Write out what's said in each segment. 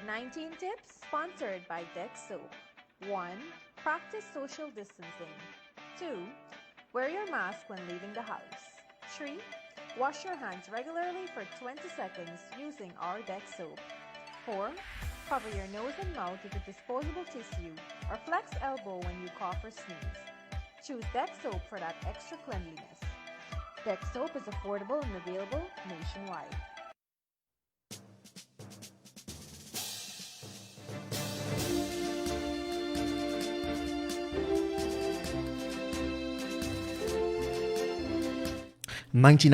19 tips sponsored by Deck Soap. 1. Practice social distancing. 2. Wear your mask when leaving the house. 3. Wash your hands regularly for 20 seconds using our Deck Soap. 4. Cover your nose and mouth with a disposable tissue or flex elbow when you cough or sneeze. Choose Deck Soap for that extra cleanliness. Deck Soap is affordable and available nationwide.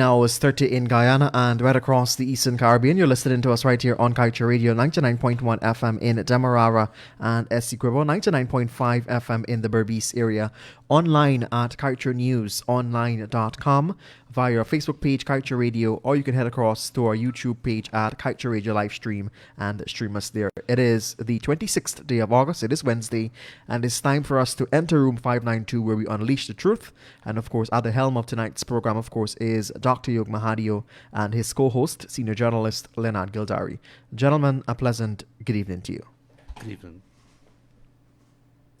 Hours 30 in Guyana and right across the Eastern Caribbean. You're listening to us right here on Culture Radio 99.1 FM in Demerara and Essequibo, 99.5 FM in the Berbice area. Online at culturenewsonline.com, via our Facebook page, Culture Radio, or you can head across to our YouTube page at Culture Radio Livestream and stream us there. It is the 26th day of August. It is Wednesday, and it's time for us to enter room 592 where we unleash the truth. And of course, at the helm of tonight's program, of course, is Dr. Yog Mahadeo and his co-host, senior journalist Leonard Gildarie. Gentlemen, a pleasant good evening to you. Good evening.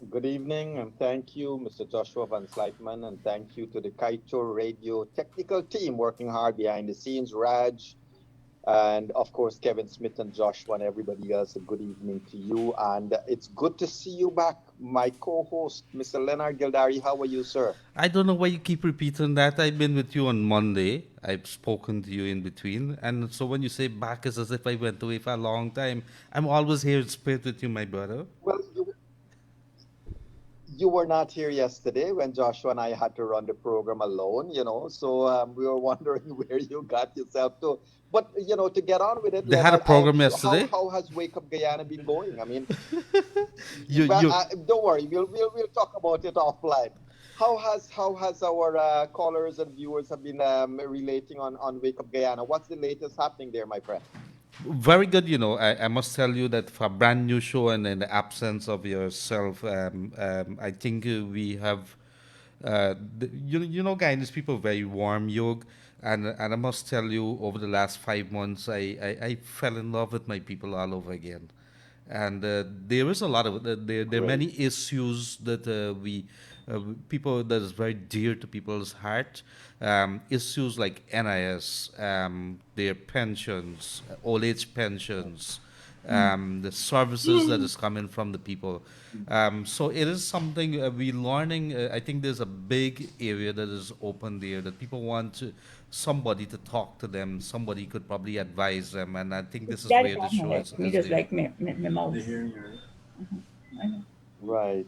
Good evening, and thank you, Mr. Joshua Van Slytman, and thank you to the Kaito Radio technical team working hard behind the scenes, Raj, and of course, Kevin Smith and Joshua and everybody else. A good evening to you, and it's good to see you back, my co-host, Mr. Leonard Gildarie. How are you, sir? I don't know why you keep repeating that. I've been with you on Monday. I've spoken to you in between, and so when you say back, it's as if I went away for a long time. I'm always here in spirit with you, my brother. Well, you were not here yesterday when Joshua and I had to run the program alone, so we were wondering where you got yourself to. But, to get on with it, They had a program yesterday. How has Wake Up Guyana been going? I mean, don't worry, we'll talk about it offline. How has our callers and viewers have been relating on Wake Up Guyana? What's the latest happening there, my friend? Very good, I must tell you that for a brand new show and in the absence of yourself, I think we have, Guyanese people are very warm, Yog, and I must tell you, over the last 5 months, I fell in love with my people all over again. And there is a lot of, there are many issues that people, that is very dear to people's heart. Issues like NIS, their pensions, old age pensions, the services that is coming from the people. So it is something we're learning. I think there's a big area that is open there that people want somebody to talk to them. Somebody could probably advise them, and I think this is where the show is. Just like my mouth. Right.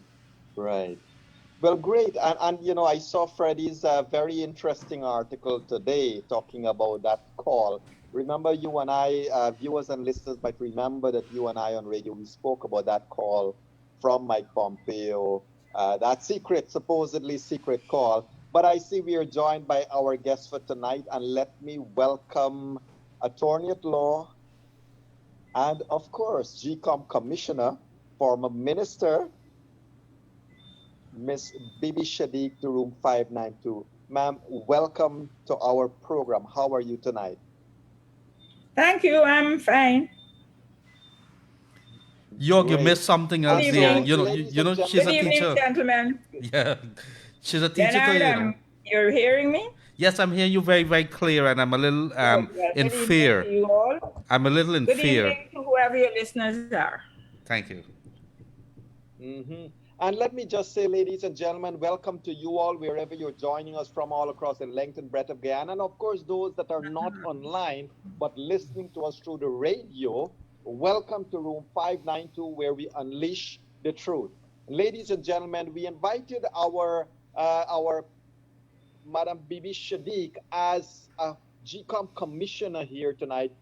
Well, great. And I saw Freddie's very interesting article today talking about that call. Remember, you and I, viewers and listeners might remember that you and I on radio, we spoke about that call from Mike Pompeo, that supposedly secret call. But I see we are joined by our guest for tonight, and let me welcome attorney at law and, of course, GECOM commissioner, former minister, Miss Bibi Shadick, to room 592. Ma'am, welcome to our program. How are you tonight? Thank you, I'm fine. Yog, you missed something else here. She's a teacher. Gentlemen. Yeah, she's a teacher Leonard, too. You're hearing me? Yes, I'm hearing you very, very clear, and I'm a little in fear. To you all. I'm a little in Good fear. evening to whoever your listeners are. Thank you. Mm-hmm. And let me just say, ladies and gentlemen, welcome to you all, wherever you're joining us from all across the length and breadth of Guyana. And of course, those that are not online, but listening to us through the radio, welcome to room 592, where we unleash the truth. Ladies and gentlemen, we invited our Madam Bibi Shadick as a GECOM commissioner here tonight,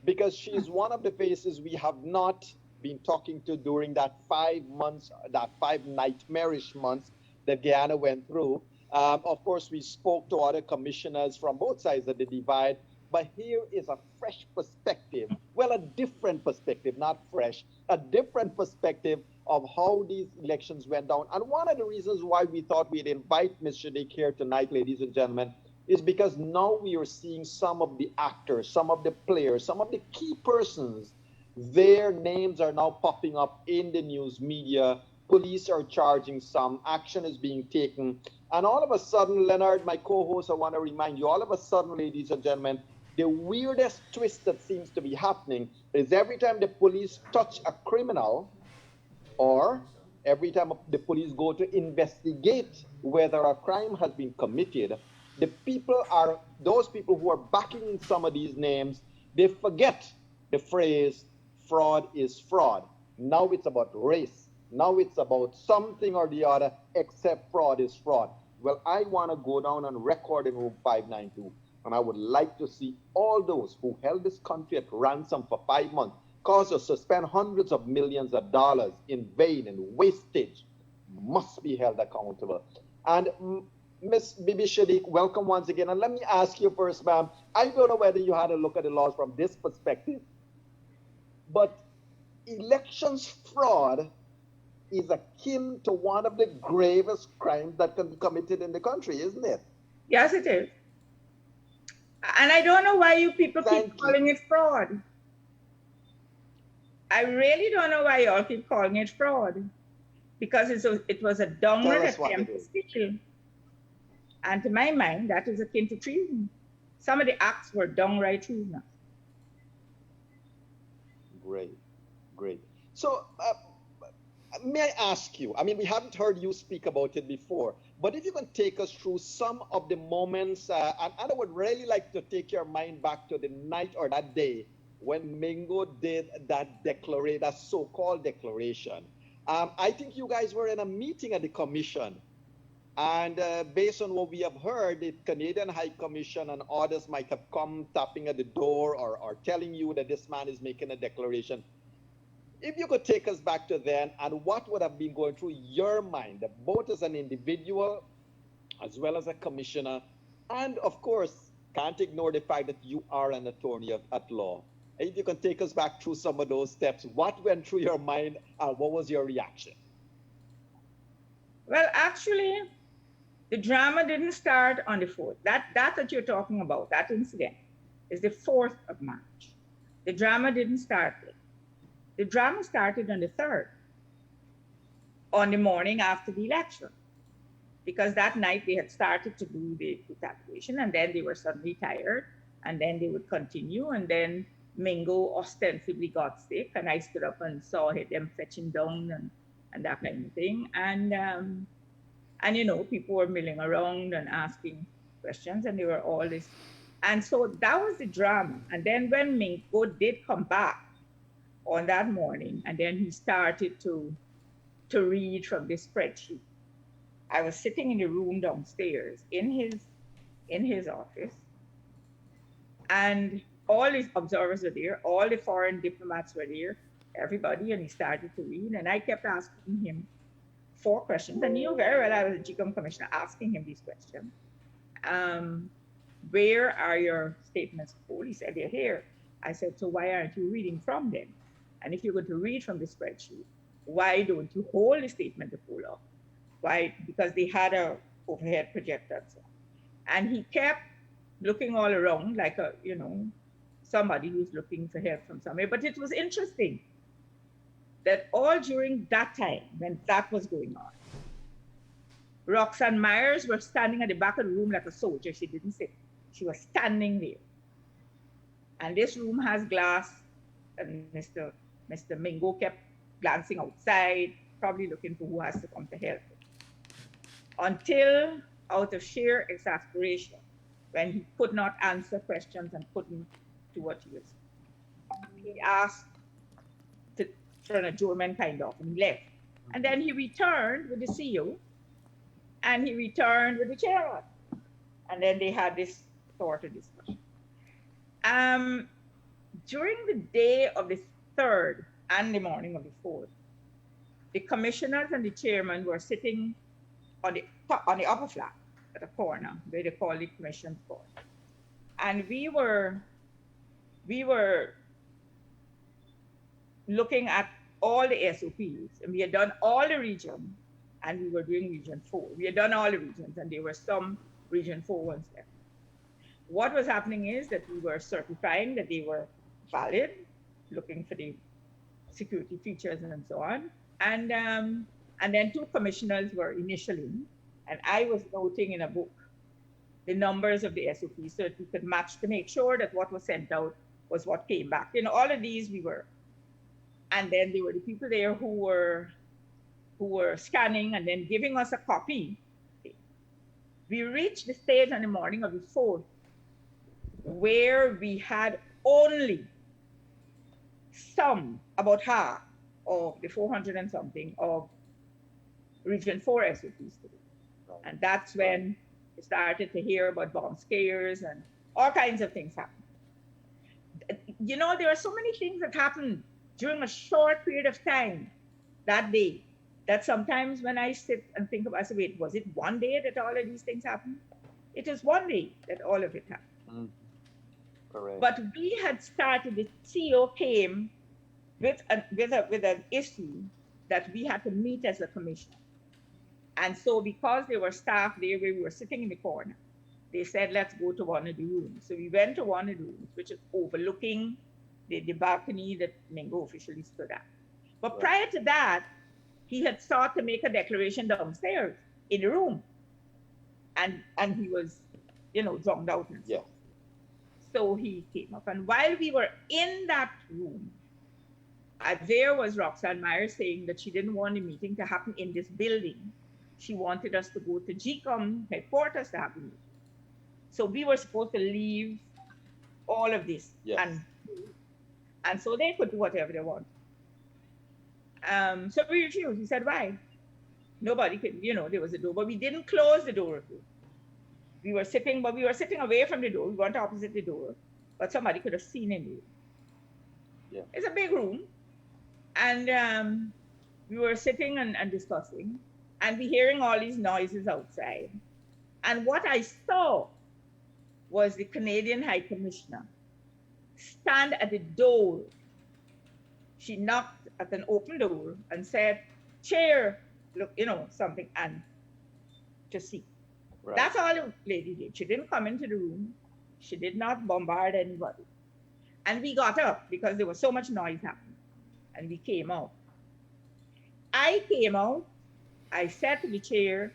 because she is one of the faces we have not been talking to during that 5 months, that 5 nightmarish months that Guyana went through. Of course, we spoke to other commissioners from both sides of the divide, but here is a fresh perspective. Well, a different perspective, not fresh, a different perspective of how these elections went down. And one of the reasons why we thought we'd invite Ms. Shadick here tonight, ladies and gentlemen, is because now we are seeing some of the actors, some of the players, some of the key persons Their names are now popping up in the news media. Police are charging some, action is being taken. And all of a sudden, Leonard, my co-host, I want to remind you, all of a sudden, ladies and gentlemen, the weirdest twist that seems to be happening is every time the police touch a criminal, or every time the police go to investigate whether a crime has been committed, those people who are backing some of these names, they forget the phrase, fraud is fraud. Now it's about race. Now it's about something or the other, except fraud is fraud. Well, I want to go down on record in room 592, and I would like to see all those who held this country at ransom for 5 months, caused us to spend hundreds of millions of dollars in vain and wastage, must be held accountable. And Miss Bibi Shadick, welcome once again. And let me ask you first, ma'am, I don't know whether you had a look at the laws from this perspective, but elections fraud is akin to one of the gravest crimes that can be committed in the country, isn't it? Yes, it is. And I don't know why you people keep calling it fraud. I really don't know why y'all keep calling it fraud. Because it was a downright attempt to steal. And to my mind, that is akin to treason. Some of the acts were downright treasonous. Great, great. So, may I ask you, I mean, we haven't heard you speak about it before, but if you can take us through some of the moments, and I would really like to take your mind back to the night or that day when Mingo did that so-called declaration. I think you guys were in a meeting at the commission, and based on what we have heard, the Canadian High Commission and others might have come tapping at the door or telling you that this man is making a declaration. If you could take us back to then, and what would have been going through your mind, both as an individual as well as a commissioner, and of course, can't ignore the fact that you are an attorney at law. If you can take us back through some of those steps, what went through your mind and what was your reaction? Well, actually, the drama didn't start on the 4th. That you're talking about, that incident, is the 4th of March. The drama didn't start then. The drama started on the 3rd, on the morning after the election, because that night they had started to do the evaluation, and then they were suddenly tired, and then they would continue, and then Mingo ostensibly got sick, and I stood up and saw them fetching down and that kind of thing, and you know, people were milling around and asking questions, and they were all this, and so that was the drama. And then when Mingo did come back on that morning, and then he started to read from this spreadsheet. I was sitting in the room downstairs in his office, and all his observers were there, all the foreign diplomats were there, everybody, and he started to read, and I kept asking him 4 questions, and you know very well I was a GECOM commissioner asking him these questions. Where are your statements of poll? He said, they're here. I said, so why aren't you reading from them? And if you're going to read from the spreadsheet, why don't you hold the statement of poll up? Why? Because they had a overhead projector and so on. And he kept looking all around like a, you know, somebody who's looking for help from somewhere. But it was interesting that all during that time, when that was going on, Roxanne Myers was standing at the back of the room like a soldier. She didn't sit. She was standing there. And this room has glass, and Mr. Mingo kept glancing outside, probably looking for who has to come to help him. Until, out of sheer exasperation, when he could not answer questions and couldn't do what he was, he asked for an adjournment kind of, and he left. And then he returned with the CEO, and he returned with the chairman. And then they had this sort of discussion. During the day of the 3rd and the morning of the 4th, the commissioners and the chairman were sitting on the upper flat at a corner where they call the commission's court. And we were looking at all the SOPs, and we had done all the regions, and we were doing region 4. We had done all the regions, and there were some region 4 ones left. What was happening is that we were certifying that they were valid, looking for the security features and so on. And then two commissioners were initially, and I was noting in a book the numbers of the SOPs so that we could match to make sure that what was sent out was what came back. You know, all of these we were. And then there were the people there who were scanning and then giving us a copy. We reached the stage on the morning of the 4th where we had only about half of the 400 and something of Region 4 SOPs to do. Right. And that's when we started to hear about bomb scares and all kinds of things happened. You know, there are so many things that happened during a short period of time that day that sometimes when I sit and think about it, I say, wait, was it one day that all of these things happened? It is one day that all of it happened. Mm. Correct. But we had started, the CEO came with an issue that we had to meet as a commission. And so because there were staff there where we were sitting in the corner, they said, let's go to one of the rooms. So we went to one of the rooms, which is overlooking the balcony that Mingo officially stood at. But prior to that, he had sought to make a declaration downstairs in the room. And he was, drummed out and so. So he came up. And while we were in that room, there was Roxanne Myers saying that she didn't want the meeting to happen in this building. She wanted us to go to GECOM headquarters to have a meeting. So we were supposed to leave all of this. Yes. And so they could do whatever they want. So we refused. We said, why? Nobody could, there was a door, but we didn't close the door. We were sitting away from the door. We weren't opposite the door, but somebody could have seen in it. Yeah. It's a big room. And we were sitting and discussing, and we hearing all these noises outside. And what I saw was the Canadian High Commissioner stand at the door. She knocked at an open door and said, Chair, look, something, and to see. Right. That's all the lady did. She didn't come into the room. She did not bombard anybody. And we got up because there was so much noise happening. And we came out. I came out. I said to the chair,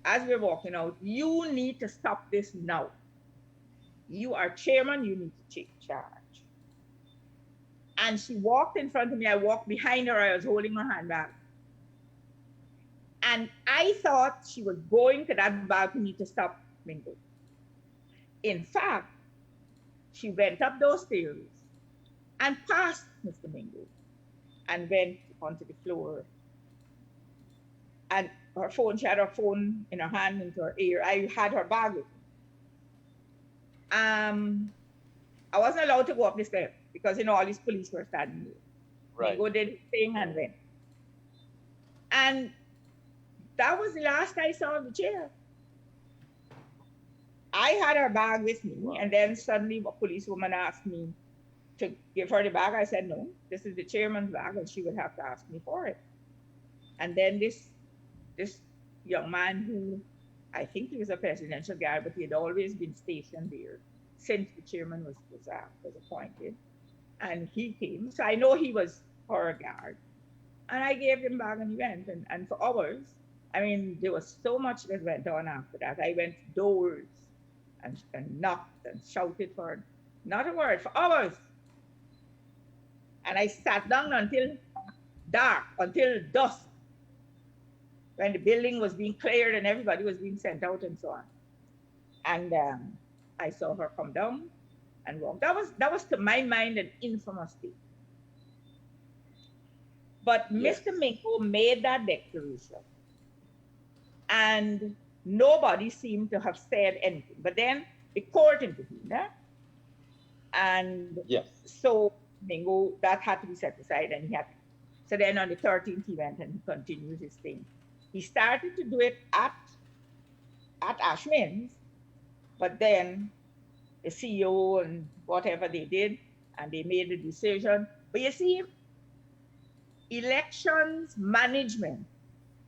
as we were walking out, you need to stop this now. You are chairman, you need to take charge. And she walked in front of me. I walked behind her. I was holding her handbag. And I thought she was going to that balcony to stop Mingo. In fact, she went up those stairs and passed Mr. Mingo and went onto the floor. And she had her phone in her hand into her ear. I had her bag with me. I wasn't allowed to go up the stairs because, all these police were standing there. Right. Mingo did his thing and went. And that was the last I saw of the chair. I had her bag with me, and then suddenly a policewoman asked me to give her the bag. I said, no, this is the chairman's bag, and she would have to ask me for it. And then this young man who, I think he was a presidential guard, but he had always been stationed there since the chairman was appointed. And he came, so I know he was her guard. And I gave him back and he went. And for hours, there was so much that went on after that. I went doors and knocked and shouted for not a word for hours. And I sat down until dark, until dusk, when the building was being cleared and everybody was being sent out and so on. And I saw her come down and walk. That was to my mind an infamous thing. But yes. Mr. Mingo made that declaration. And nobody seemed to have said anything. But then the court intervened. And yes. So Mingo, that had to be set aside. And so then on the 13th, he went and he continued his thing. He started to do it at Ashman's, but then the CEO and whatever they did, and they made a decision. But you see, elections management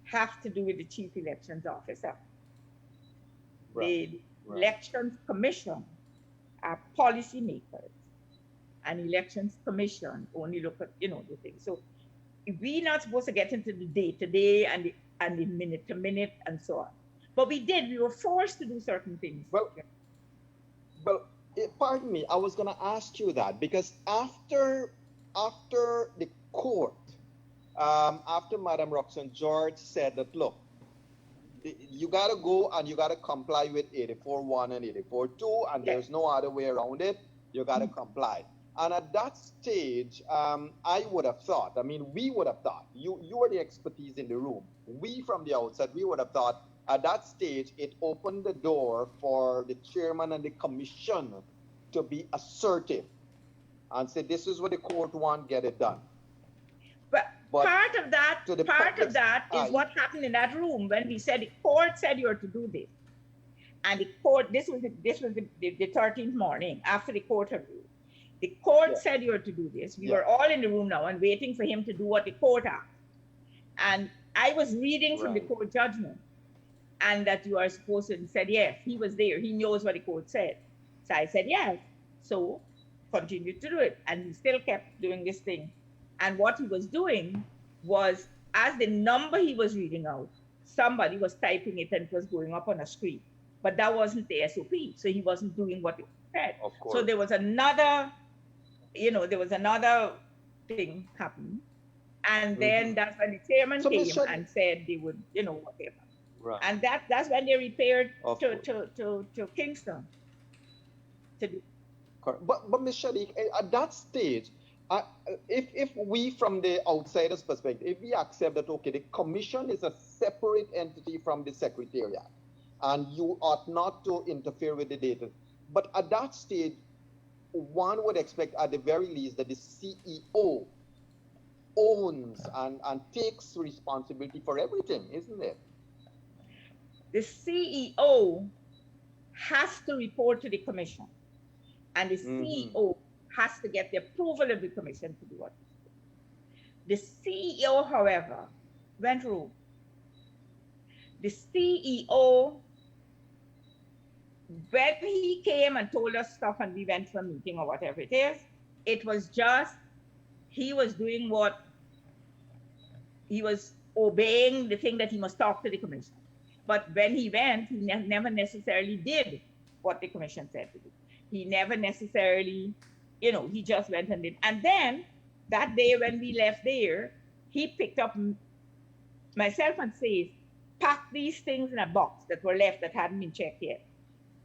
have to do with the chief elections officer. Right. The elections commission are policy makers. and Elections Commission only look at, the thing. So we're not supposed to get into the day-to-day and the minute-to-minute and so on. But we did. We were forced to do certain things. Well, pardon me. I was going to ask you that because after the court, after Madam Roxanne George said that, look, you got to go and you got to comply with 84.1 and 84.2, and there's no other way around it. You got to comply. And at that stage, I would have thought, we would have thought, you were the expertise in the room. We from the outside, we would have thought at that stage, it opened the door for the chairman and the commission to be assertive and say, this is what the court wants, get it done. But part of that is what happened in that room when we said the court said you are to do this. And the court, this was the 13th morning after the court had ruled. The court said you are to do this. We were all in the room now and waiting for him to do what the court asked. And I was reading from the court judgment and that you are supposed to, and said, yes, he was there. He knows what the court said. So I said, yes. So continued to do it. And he still kept doing this thing. And what he was doing was, as the number he was reading out, somebody was typing it and it was going up on a screen. But that wasn't the SOP. So he wasn't doing what it said. Of course. So there was another thing happening. And then that's when the chairman came and said they would, whatever. Right. And that's when they repaired to Kingston. But Ms. Shadick, at that stage, if we from the outsider's perspective, if we accept that, okay, the commission is a separate entity from the secretariat, and you ought not to interfere with the data. But at that stage, one would expect at the very least that the CEO owns and takes responsibility for everything, isn't it? The CEO has to report to the commission, and the CEO has to get the approval of the commission to do what he did. The CEO, however, went rogue. The CEO, when he came and told us stuff and we went to a meeting or whatever it is, it was just, he was doing he was obeying the thing that he must talk to the commission. But when he went, he never necessarily did what the commission said to do. He never necessarily, he just went and did. And then that day when we left there, he picked up myself and says, pack these things in a box that were left that hadn't been checked yet.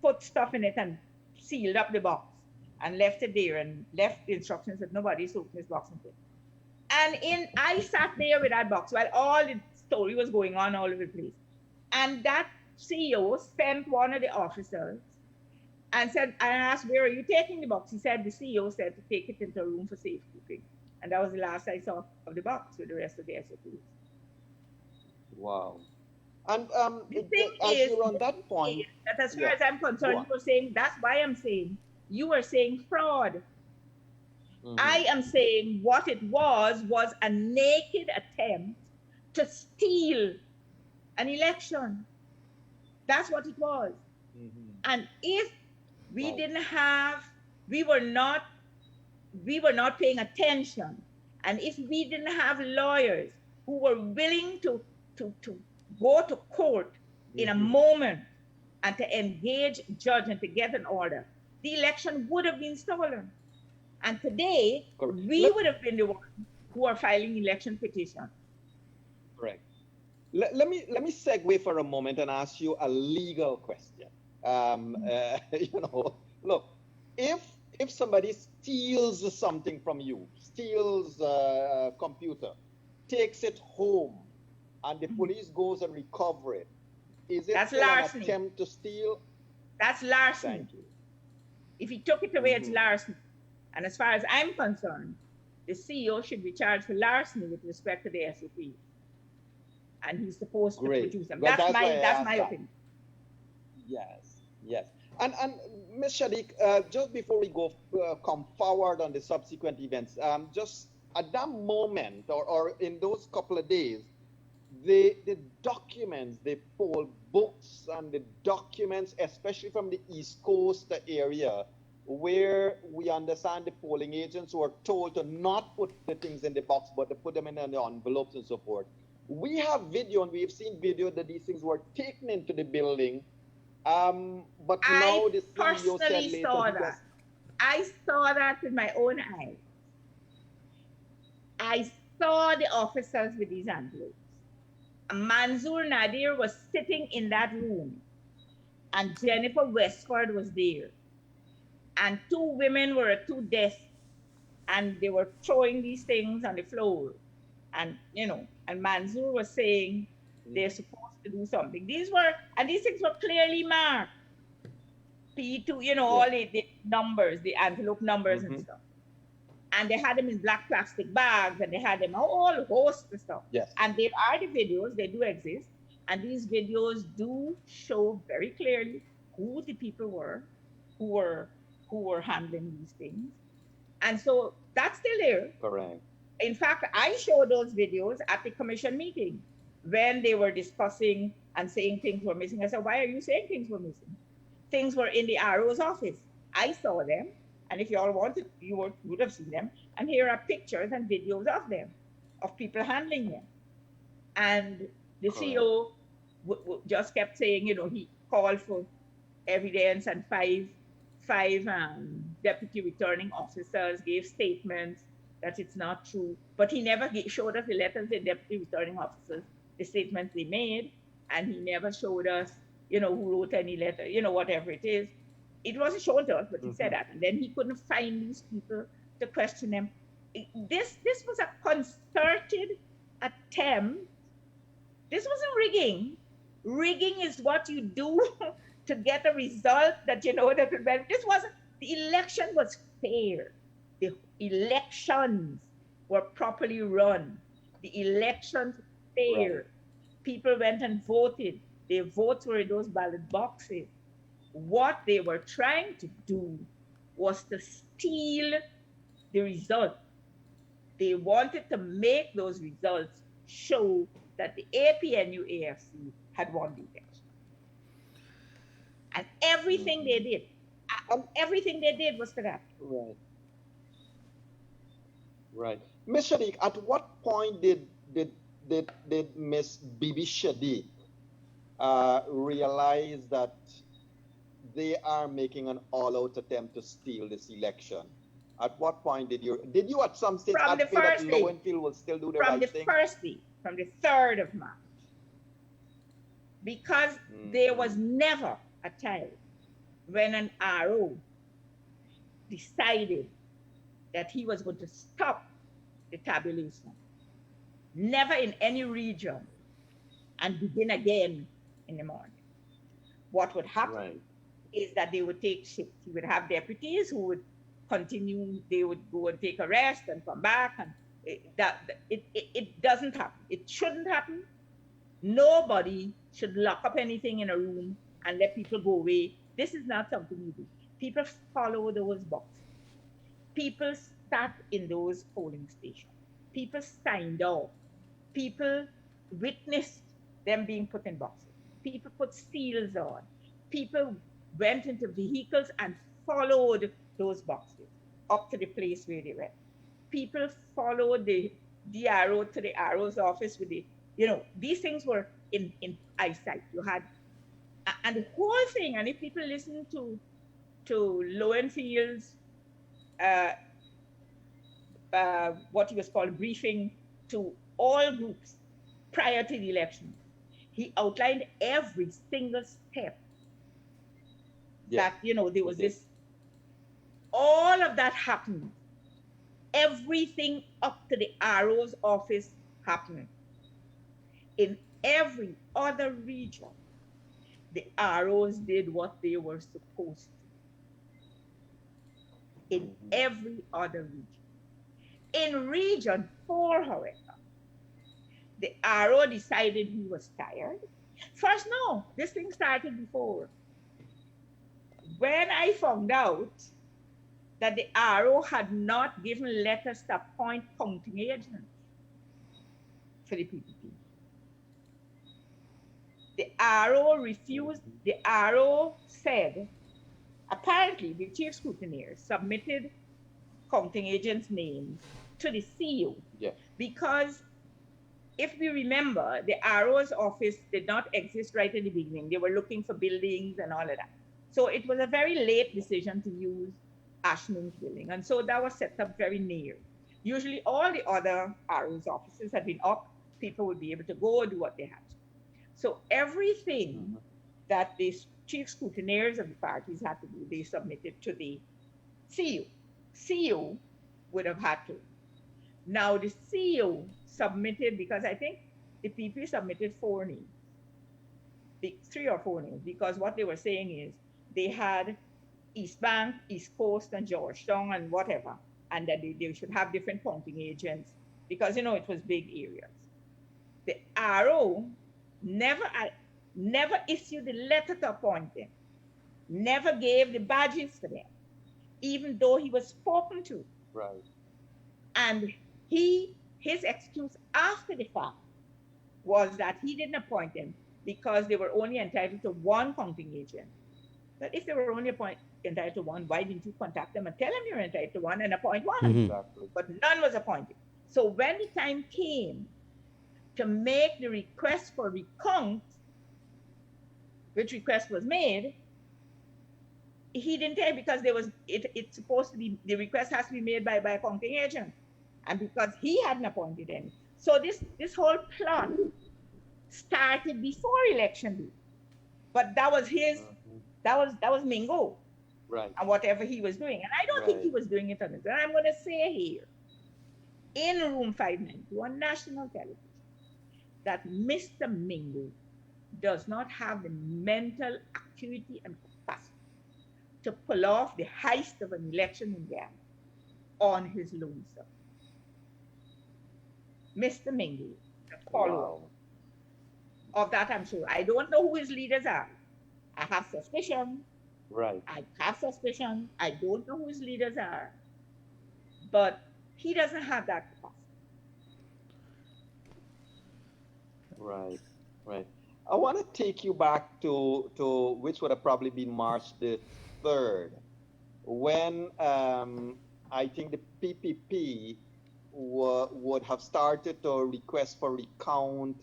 Put stuff in it and sealed up the box and left it there and left the instructions that nobody's opened this box and put. And I sat there with that box while all the story was going on all over the place. And that CEO sent one of the officers and said, I asked, where are you taking the box? He said, the CEO said to take it into a room for safekeeping. And that was the last I saw of the box with the rest of the SOPs. Wow. And the thing is, you're on that point, that as far as I'm concerned, you were saying, that's why I'm saying, you were saying fraud. I am saying what it was a naked attempt to steal an election. That's what it was. And if we didn't have, we were not paying attention, and if we didn't have lawyers who were willing to go to court in a moment and to engage judge and to get an order, the election would have been stolen. And today, we would have been the ones who are filing election petitions. Correct. Let me segue for a moment and ask you a legal question. Look, if somebody steals something from you, steals a computer, takes it home, and the police goes and recover it, is it still an attempt to steal? That's larceny. Thank you. If he took it away, it's larceny. And as far as I'm concerned, the CEO should be charged for larceny with respect to the SOP. And he's supposed to produce them. That's my opinion. Yes. And Ms. Shadick, just before we go come forward on the subsequent events, just at that moment or in those couple of days, the documents, the poll books and the documents, especially from the East Coast area, where we understand the polling agents were told to not put the things in the box, but to put them in the envelopes and so forth. We have video, and we've seen video that these things were taken into the building. But now the CEO said personally later saw he was. that. I saw that with my own eyes. I saw the officers with these envelopes. Mansour Nadir was sitting in that room, and Jennifer Westford was there. And two women were at two desks, and they were throwing these things on the floor. And, and Mansour was saying they're supposed to do something. These things were clearly marked. P2, all the numbers, the envelope numbers and stuff. And they had them in black plastic bags, and they had them all host of stuff. Yes. And there are the videos, they do exist. And these videos do show very clearly who the people were who were handling these things. And so that's still there. Correct. In fact, I showed those videos at the commission meeting when they were discussing and saying things were missing. I said, why are you saying things were missing? Things were in the RO's office. I saw them. And if you all wanted, you would have seen them. And here are pictures and videos of them, of people handling them. And the CEO just kept saying, he called for evidence, and five deputy returning officers gave statements that it's not true. But he never showed us the letters the deputy returning officers, the statements they made, and he never showed us, who wrote any letter, whatever it is. It wasn't shown to us, but he said that. And then he couldn't find these people to question them. This was a concerted attempt. This wasn't rigging. Rigging is what you do to get a result that that this wasn't. The election was fair. The elections were properly run. The elections were fair. Right. People went and voted. Their votes were in those ballot boxes. What they were trying to do was to steal the result. They wanted to make those results show that the APNU-AFC had won the election. And everything they did, was for that. Right. Right. Ms. Shadick, at what point did Ms. Bibi Shadick realize that they are making an all-out attempt to steal this election? At what point did you at some stage feel that Lowenfield will still do the right thing? From the 3rd of March. Because there was never a time when an RO decided that he was going to stop the tabulation. Never in any region, and begin again in the morning. What would happen is that they would take shifts. He would have deputies who would continue. They would go and take a rest and come back. And it doesn't happen. It shouldn't happen. Nobody should lock up anything in a room and let people go away. This is not something you do. People follow those boxes. People sat in those polling stations. People signed off. People witnessed them being put in boxes. People put seals on. People went into vehicles and followed those boxes up to the place where they went. People followed the RO to the RO's office with these things were in eyesight. You had, and the whole thing, and if people listen to Lowenfield's, what he was called briefing to all groups prior to the election, he outlined every single step that, there was this, all of that happened. Everything up to the RO's office happened. In every other region, the ROs did what they were supposed to. In every other region. In region 4, however, the RO decided he was tired. First, no, this thing started before. When I found out that the RO had not given letters to appoint counting agents for the PPP. The RO refused. The RO said, apparently apparently the chief scrutineer submitted counting agents' names to the CEO. Yeah. Because if we remember, the RO's office did not exist right at the beginning. They were looking for buildings and all of that. So it was a very late decision to use Ashman's building. And so that was set up very near. Usually all the other RO's offices had been up. People would be able to go do what they had to. So everything that the chief scrutineers of the parties had to do, they submitted to the CEO. CEO would have had to. Now the CEO submitted, because I think the PP submitted 4 names, 3 or 4 names, because what they were saying is they had East Bank, East Coast, and Georgetown, and whatever, and that they should have different counting agents, because, it was big areas. The RO never issued the letter to appoint them, never gave the badges for them, even though he was spoken to. Right. And his excuse after the fact was that he didn't appoint them because they were only entitled to 1 counting agent. But if they were only entitled to 1, why didn't you contact them and tell them you're entitled to 1 and appoint 1? Exactly. But none was appointed. So when the time came to make the request for recount, which request was made, he didn't tell, because it's supposed to be, the request has to be made by a counting agent, and because he hadn't appointed any. So this whole plot started before election day, but that was that was Mingo, right, and whatever he was doing, and I don't think he was doing it on his own. I'm going to say here, in Room 590 on national television, that Mr. Mingo does not have the mental acuity and capacity to pull off the heist of an election in Guyana on his lonesome. Mr. Mingo, the follower of that, I'm sure. I don't know who his leaders are. I have suspicion. Right. I have suspicion. I don't know who his leaders are. But he doesn't have that capacity. Right, right. I want to take you back to which would have probably been March the 3rd, when I think the PPP would have started to request for recount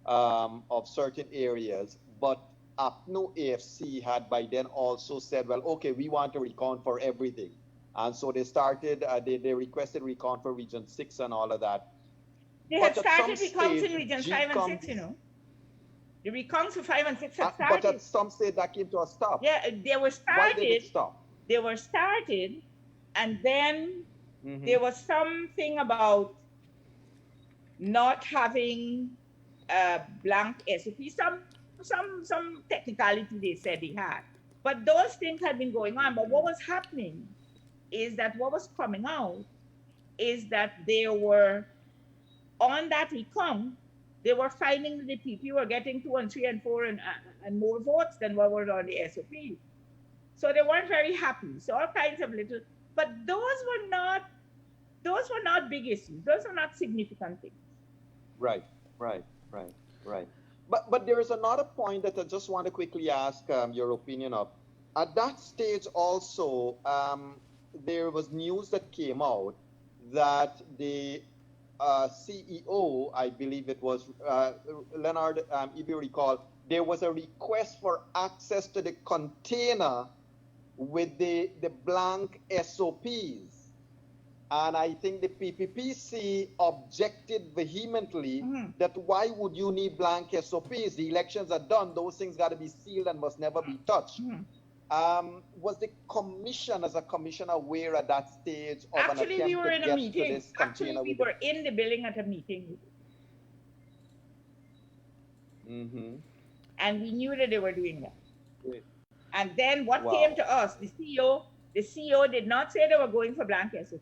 of certain areas, but APNU AFC had by then also said, well, okay, we want to recount for everything. And so they started, they requested recount for Region 6 and all of that. They had started recounts in Region 5 and 6, The recounts for 5 and 6 had started. But at some stage that came to a stop. Yeah, they were started. Why did it stop? They were started, and then there was something about not having a blank SOP. Some technicality they said they had. But those things had been going on. But what was happening is that what was coming out is that they were, on that recount, they were finding that the PP were getting 2 and 3 and 4 and more votes than what were on the SOP. So they weren't very happy. So all kinds of little, but those were not big issues. Those were not significant things. Right. But there is another point that I just want to quickly ask your opinion of. At that stage also, there was news that came out that the CEO, I believe it was Leonard, if you recall, there was a request for access to the container with the blank SOPs. And I think the PPPC objected vehemently that why would you need blank SOPs? The elections are done. Those things got to be sealed and must never be touched. Was the commission, as a commission, aware at that stage of Actually, an attempt we were to in a get meeting. to this container? Actually, we were in the building at a meeting. And we knew that they were doing that. Great. And then what came to us, the CEO did not say they were going for blank SOP.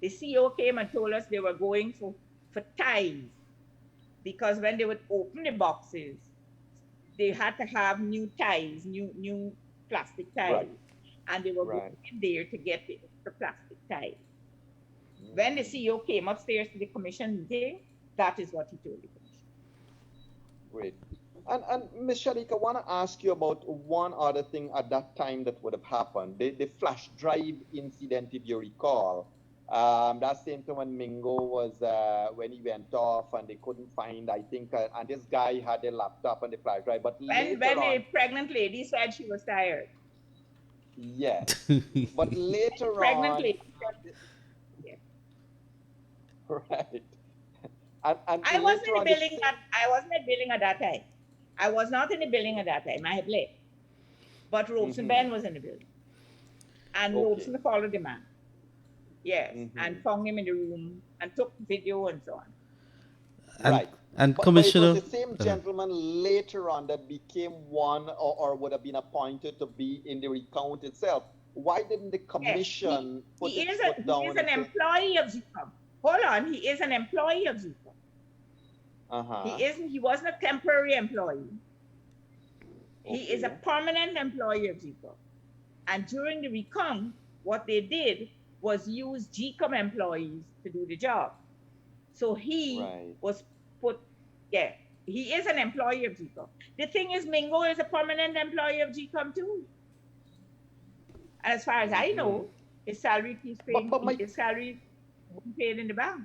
The CEO came and told us they were going for ties, because when they would open the boxes, they had to have new ties, new plastic ties, and they were going in there to get the plastic ties. When the CEO came upstairs to the commission meeting, that is what he told the commission. Great. And Ms. Shadick, I want to ask you about one other thing at that time that would have happened. The flash drive incident, if you recall. That same time when Mingo was, when he went off and they couldn't find, I think, and this guy had a laptop and the flash drive. But When later on, a pregnant lady said she was tired. yes. But later Pregnant on, lady said, yeah. right. And I wasn't later in on, the building at that time. I was not in the building at that time. I had left. But Robeson Ben was in the building. And Robeson followed the man. Yes. And found him in the room and took video and so on. Right. And but Commissioner... it was the same gentleman later on that became one or would have been appointed to be in the recount itself. Why didn't the commission put its foot down? He is an employee of GECOM. Hold on, he is an employee of GECOM. He wasn't a temporary employee. He is a permanent employee of GECOM. And during the recount, what they did was use GECOM employees to do the job. So he was put, he is an employee of GECOM. The thing is, Mingo is a permanent employee of GECOM too. And as far as I know, his salary keeps paying, his salary paid in the bank.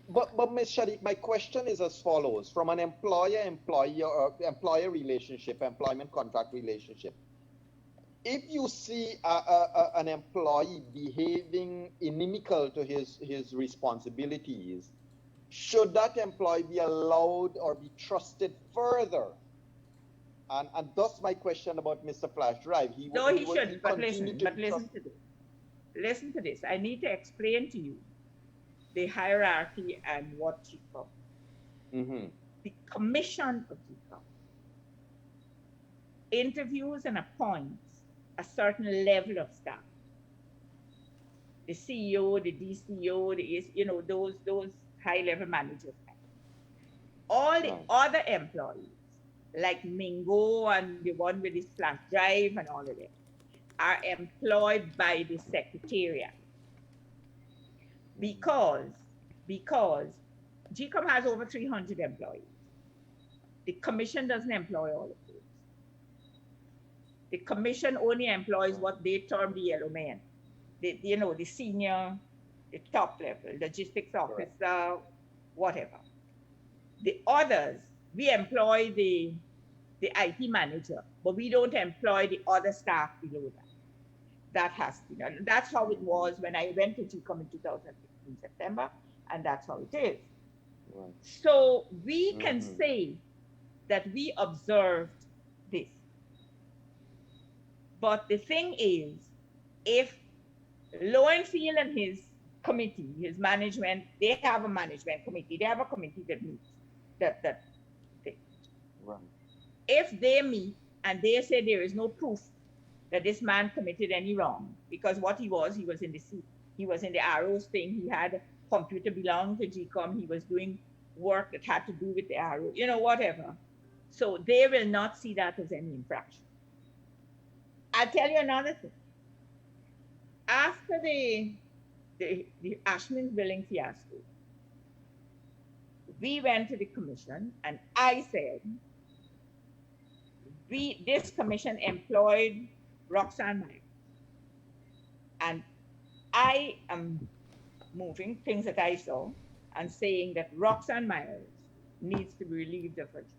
But Ms. Shadick, my question is as follows: from an employer-employee or employer relationship, employment contract relationship, if you see an employee behaving inimical to his responsibilities, should that employee be allowed or be trusted further? And thus my question about Mr. Flash Drive. He shouldn't, but listen to this. Listen to this. I need to explain to you the hierarchy and what GECOM. The commission of GECOM interviews and appoints a certain level of staff. The CEO, the DCO, those high-level managers. All the other employees, like Mingo and the one with his flash drive and all of them, are employed by the Secretariat. Because GECOM has over 300 employees. The commission doesn't employ all of those. The commission only employs what they term the yellow men. The senior, the top level, logistics officer, whatever. The others, we employ the IT manager, but we don't employ the other staff below that. That has to be done. That's how it was when I went to GECOM in 2015 September, and that's how it is. Right. So we can say that we observed this. But the thing is, if Lowenfield and his committee, his management, they have a management committee, they have a committee that meets, that thing. Right. If they meet and they say there is no proof that this man committed any wrong, because what he was in the arrows thing, he had a computer belonging to GECOM, he was doing work that had to do with the arrow, whatever. So they will not see that as any infraction. I'll tell you another thing. After the Ashman's billing fiasco, we went to the commission and I said, this commission employed Roxanne Myers. And I am moving things that I saw and saying that Roxanne Myers needs to be relieved of her duties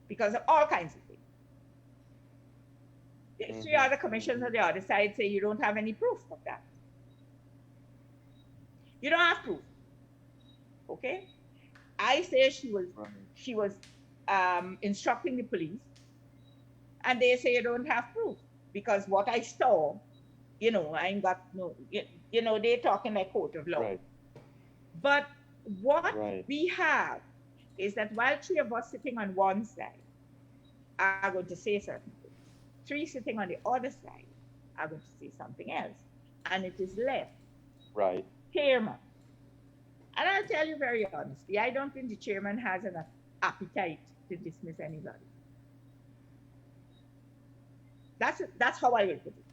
because of all kinds of things. The three other commissions on the other side say you don't have any proof of that. You don't have proof. Okay? I say she was instructing the police, and they say you don't have proof because what I saw, I ain't got no, they're talking like court of law. Right. But what we have is that while three of us sitting on one side are going to say certain things, three sitting on the other side are going to say something else, and it is left. Right. Chairman. And I'll tell you very honestly, I don't think the chairman has an appetite to dismiss anybody. That's how I will put it.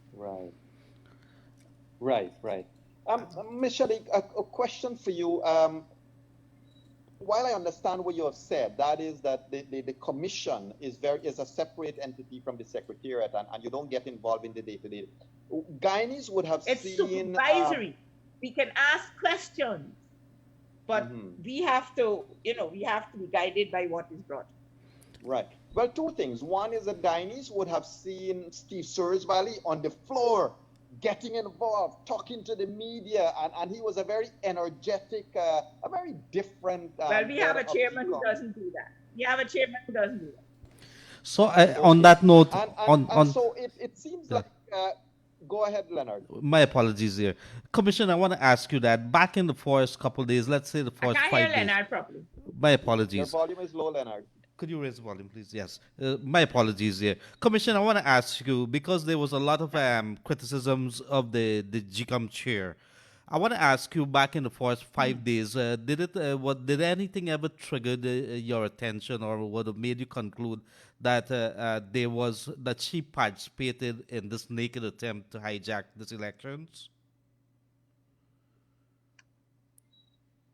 Right. Ms. Shadick, a question for you. while I understand what you have said, that is that the commission is a separate entity from the secretariat, and you don't get involved in the day-to-day. Guyanese would have It's seen supervisory. We can ask questions, but we have to be guided by what is brought. Right. Well, two things. One is that Guyanese would have seen Steve Sursvalley on the floor, getting involved, talking to the media, and he was a very energetic, a very different. Well, we have a chairman who doesn't do that. We have a chairman who doesn't do that. So on that note, so it seems like. Go ahead, Leonard. My apologies here. Commissioner, I want to ask you that back in the first couple of days, let's say the first 5 days. I can't hear Leonard properly. My apologies. Your volume is low, Leonard. Could you raise the volume, please? Yes. My apologies here. Commissioner, I want to ask you, because there was a lot of criticisms of the GECOM chair. I want to ask you, back in the first 5 days, did anything ever trigger your attention, or would have made you conclude that that she participated in this naked attempt to hijack these elections?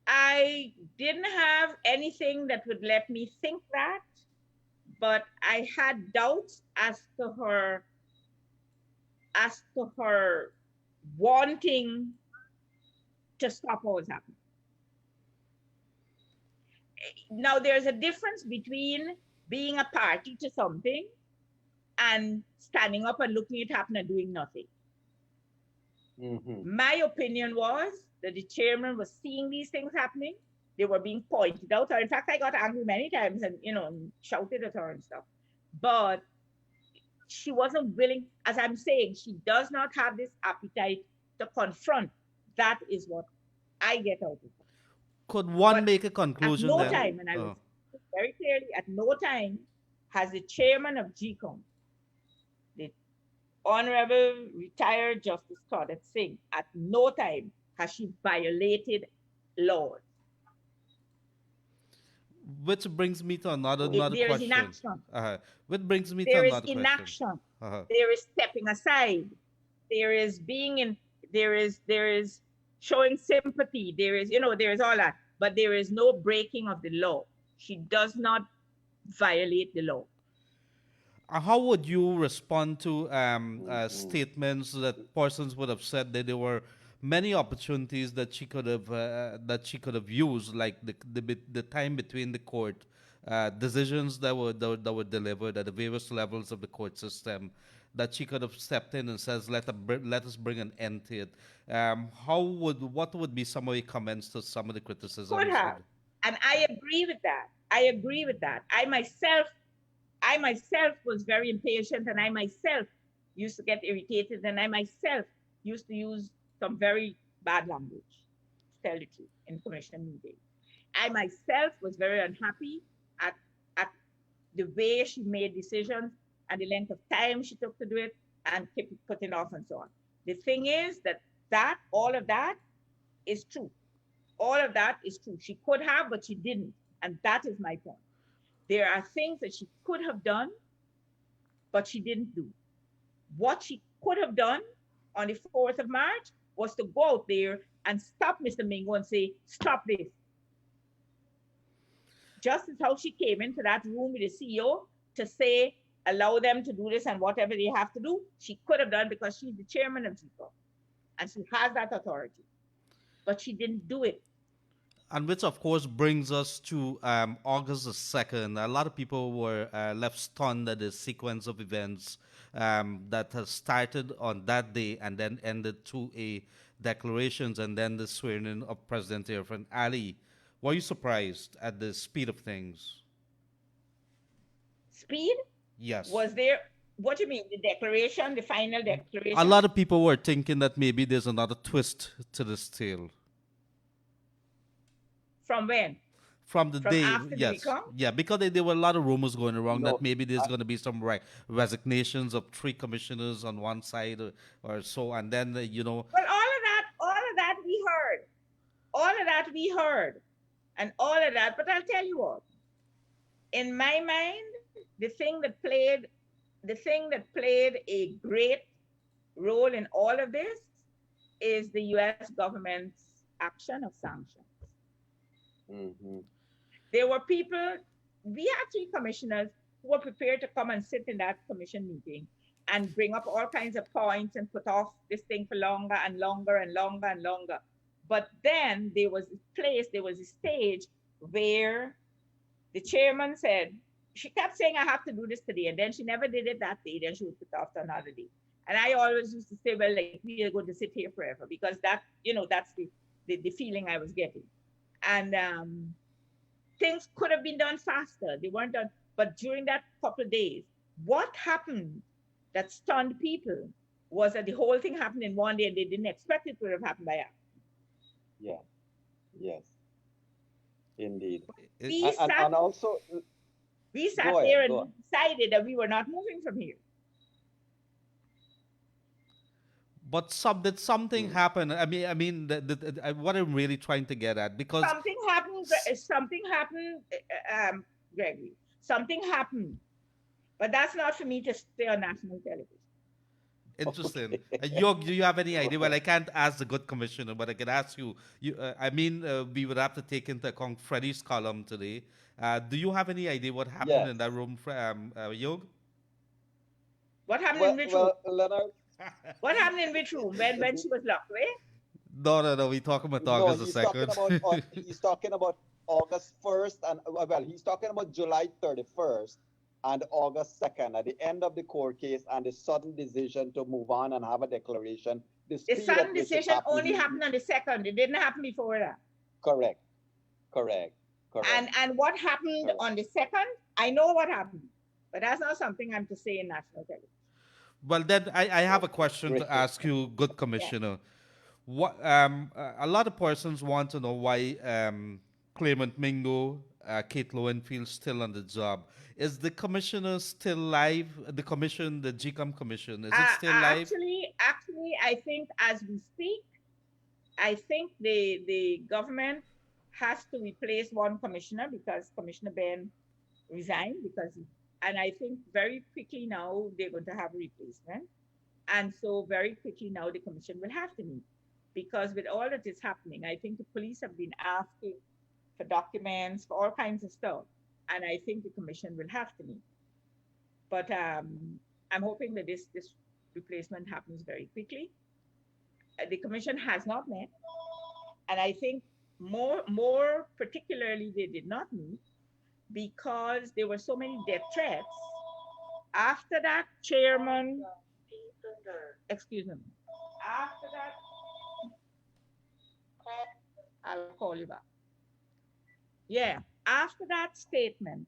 I didn't have anything that would let me think that, but I had doubts as to her wanting to stop what was happening. Now, there's a difference between being a party to something and standing up and looking it happen and doing nothing. My opinion was that the chairman was seeing these things happening. They were being pointed out. Or in fact, I got angry many times and shouted at her and stuff. But she wasn't willing. As I'm saying, she does not have this appetite to confront. That is what I get out of it. Could one make a conclusion? At no time, and I will say very clearly, at no time has the chairman of GECOM, the Honorable Retired Justice Claudette Singh, at no time has she violated laws. Which brings me to another question. There is inaction. Which brings me to there another is inaction. question. There is stepping aside. There is there is showing sympathy. There is all that. But there is no breaking of the law. She does not violate the law. How would you respond to statements that persons would have said that there were many opportunities that she could have used, like the time between the court decisions that were delivered at the various levels of the court system, that she could have stepped in and says, let us bring an end to it. What would be some of your comments to some of the criticisms? Could have, and I agree with that. I myself was very impatient, and I myself used to get irritated, and I myself used to use some very bad language, to tell the truth, in commissioner meetings. I myself was very unhappy at the way she made decisions and the length of time she took to do it and kept putting off and so on. The thing is that all of that is true. All of that is true. She could have, but she didn't. And that is my point. There are things that she could have done, but she didn't do. What she could have done on the 4th of March was to go out there and stop Mr. Mingo and say, stop this. Just as how she came into that room with the CEO to say, allow them to do this and whatever they have to do, she could have done, because she's the chairman of GECOM and she has that authority. But she didn't do it. And which, of course, brings us to August the 2nd. A lot of people were left stunned at the sequence of events that has started on that day and then ended to a declarations and then the swearing of President Irfan Ali. Were you surprised at the speed of things? Speed? Yes. Was there, what do you mean, the declaration, the final declaration? A lot of people were thinking that maybe there's another twist to this tale. From when? From the day, after yes. the GECOM? Yeah, because there were a lot of rumors going around that maybe there's going to be some resignations of 3 commissioners on one side or so, and then, Well, all of that we heard. All of that we heard. And all of that, but I'll tell you what. In my mind, the thing that played a great role in all of this is the U.S. government's action of sanctions. There were people, we had 3 commissioners who were prepared to come and sit in that commission meeting and bring up all kinds of points and put off this thing for longer and longer and longer and longer. But then there was a stage where the chairman said, she kept saying, I have to do this today. And then she never did it that day. Then she would put it off to another day. And I always used to say, well, like, we are going to sit here forever, because that, that's the feeling I was getting. And things could have been done faster. They weren't done. But during that couple of days, what happened that stunned people was that the whole thing happened in one day and they didn't expect it to have happened by accident. Yeah. Yes. Indeed. And also, we sat there and decided that we were not moving from here. But did something happen? I mean, what I'm really trying to get at, because something happened, Gregory. Something happened, but that's not for me to say on national television. Interesting. Yog, do you have any idea? Well, I can't ask the good commissioner, but I can ask you. We would have to take into account Freddie's column today. Do you have any idea what happened in that room, Yog? What happened in which room? Leonard? What happened in which room when she was locked away? No. We're talking about August the 2nd. He's talking about August 1st, and he's talking about July 31st and August 2nd, at the end of the court case, and the sudden decision to move on and have a declaration. The sudden decision only happened on the 2nd. It didn't happen before that. Correct. And what happened on the 2nd? I know what happened, but that's not something I'm to say in national television. Well, then I have a question to ask you, good commissioner. What a lot of persons want to know why Claimant Mingo, Kate Lowenfield, still on the job. Is the commissioner still live? The GECOM commission, is it still live? Actually, I think as we speak, I think the government has to replace one commissioner because Commissioner Ben resigned and I think very quickly now they're going to have a replacement. And so very quickly now the commission will have to meet, because with all that is happening, I think the police have been asking for documents, for all kinds of stuff. And I think the commission will have to meet. But I'm hoping that this replacement happens very quickly. The commission has not met. And I think more particularly, they did not meet because there were so many death threats. After that, chairman, excuse me, after that, I'll call you back. Yeah, after that statement,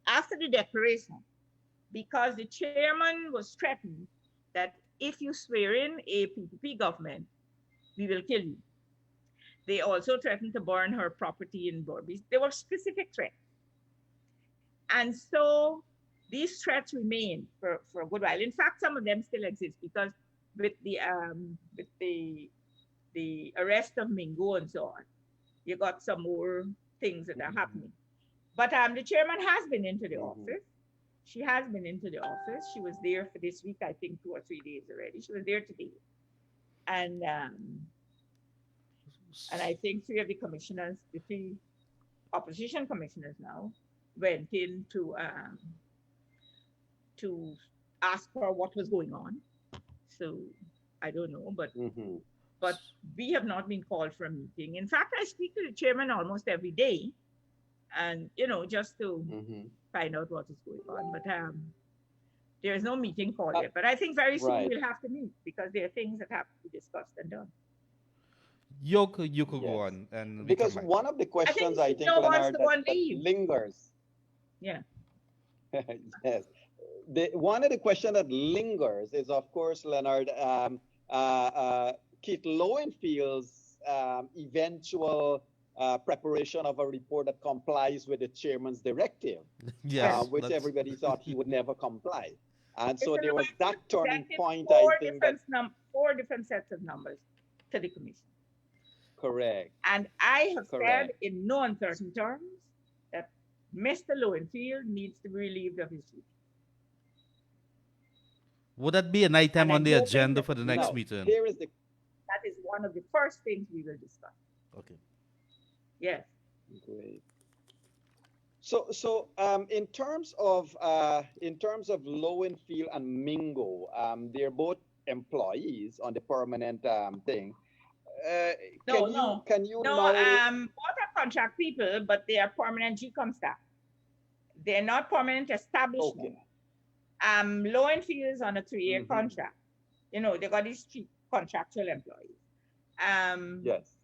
after the declaration, because the chairman was threatened that if you swear in a PPP government, we will kill you. They also threatened to burn her property in Borby. There were specific threats. And so these threats remain for a good while. In fact, some of them still exist because with the arrest of Mingo and so on, you got some more things that are happening. But the chairman has been into the office. She has been into the office. She was there for this week, I think 2 or 3 days already. She was there today. And I think 3 of the commissioners, the 3 opposition commissioners now, went in to ask her what was going on. So I don't know, but we have not been called for a meeting. In fact, I speak to the chairman almost every day, and just to find out what is going on. But there is no meeting called yet. But I think very soon we'll have to meet because there are things that have to be discussed and done. You could go on, and because one of the questions I think Leonard, that lingers. Yeah. Yes. One of the questions that lingers is, of course, Leonard, Keith Lowenfield's eventual preparation of a report that complies with the chairman's directive, which everybody thought he would never comply. And so there was that turning point, I think. 4 different sets of numbers to the commission. Correct. And I have said in no uncertain terms that Mr. Lowenfield needs to be relieved of his duty. Would that be an item on the agenda for the next meeting? That is one of the first things we will discuss. Okay. Yes. Great. So in terms of Lowenfield and Mingo, they're both employees on the permanent thing. Uh, No, no, can you no. now? Both are contract people, but they are permanent GECOM staff. They're not permanent establishment. Okay. Lowenfield is on a 3-year contract. You know, they got these 3 contractual employees. Yes.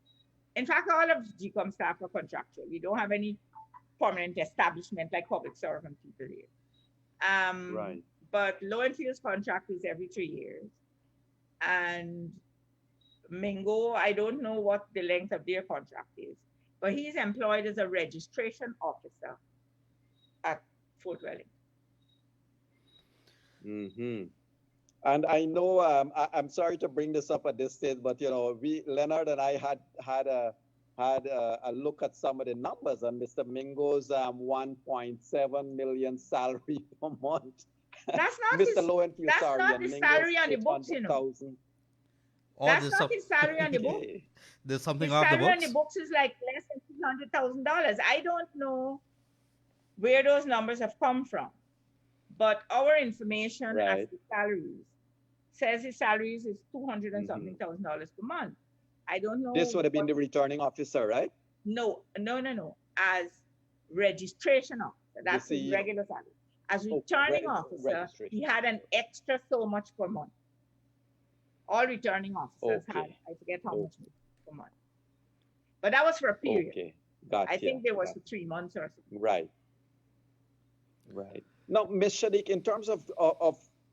In fact, all of GECOM staff are contractual. We don't have any permanent establishment like public servant people here. Right. But Lowenfield's contract is every 3 years. And Mingo, I don't know what the length of their contract is, but he's employed as a registration officer at Fort Wellington. And I know I'm sorry to bring this up at this stage, but you know, Leonard and I had a look at some of the numbers on Mr. Mingo's 1.7 million salary per month. That's not Mr. his, Lowenfield, that's sorry, not and his Mingo's salary on the books, you know. 800,000. That's not his salary on the books. There's something His off the salary on books. the books is like less than $300,000. I don't know where those numbers have come from, but our information as to salaries says his salaries is $200 and something thousand per month. I don't know. This would have been the returning officer, right? No. As registration officer, that's his regular salary. As returning officer, he had an extra so much per month. All returning officers had, I forget how much per month. But that was for a period. Okay, gotcha. I think there was for 3 months or something. Right. Now, Ms. Shadick, in terms of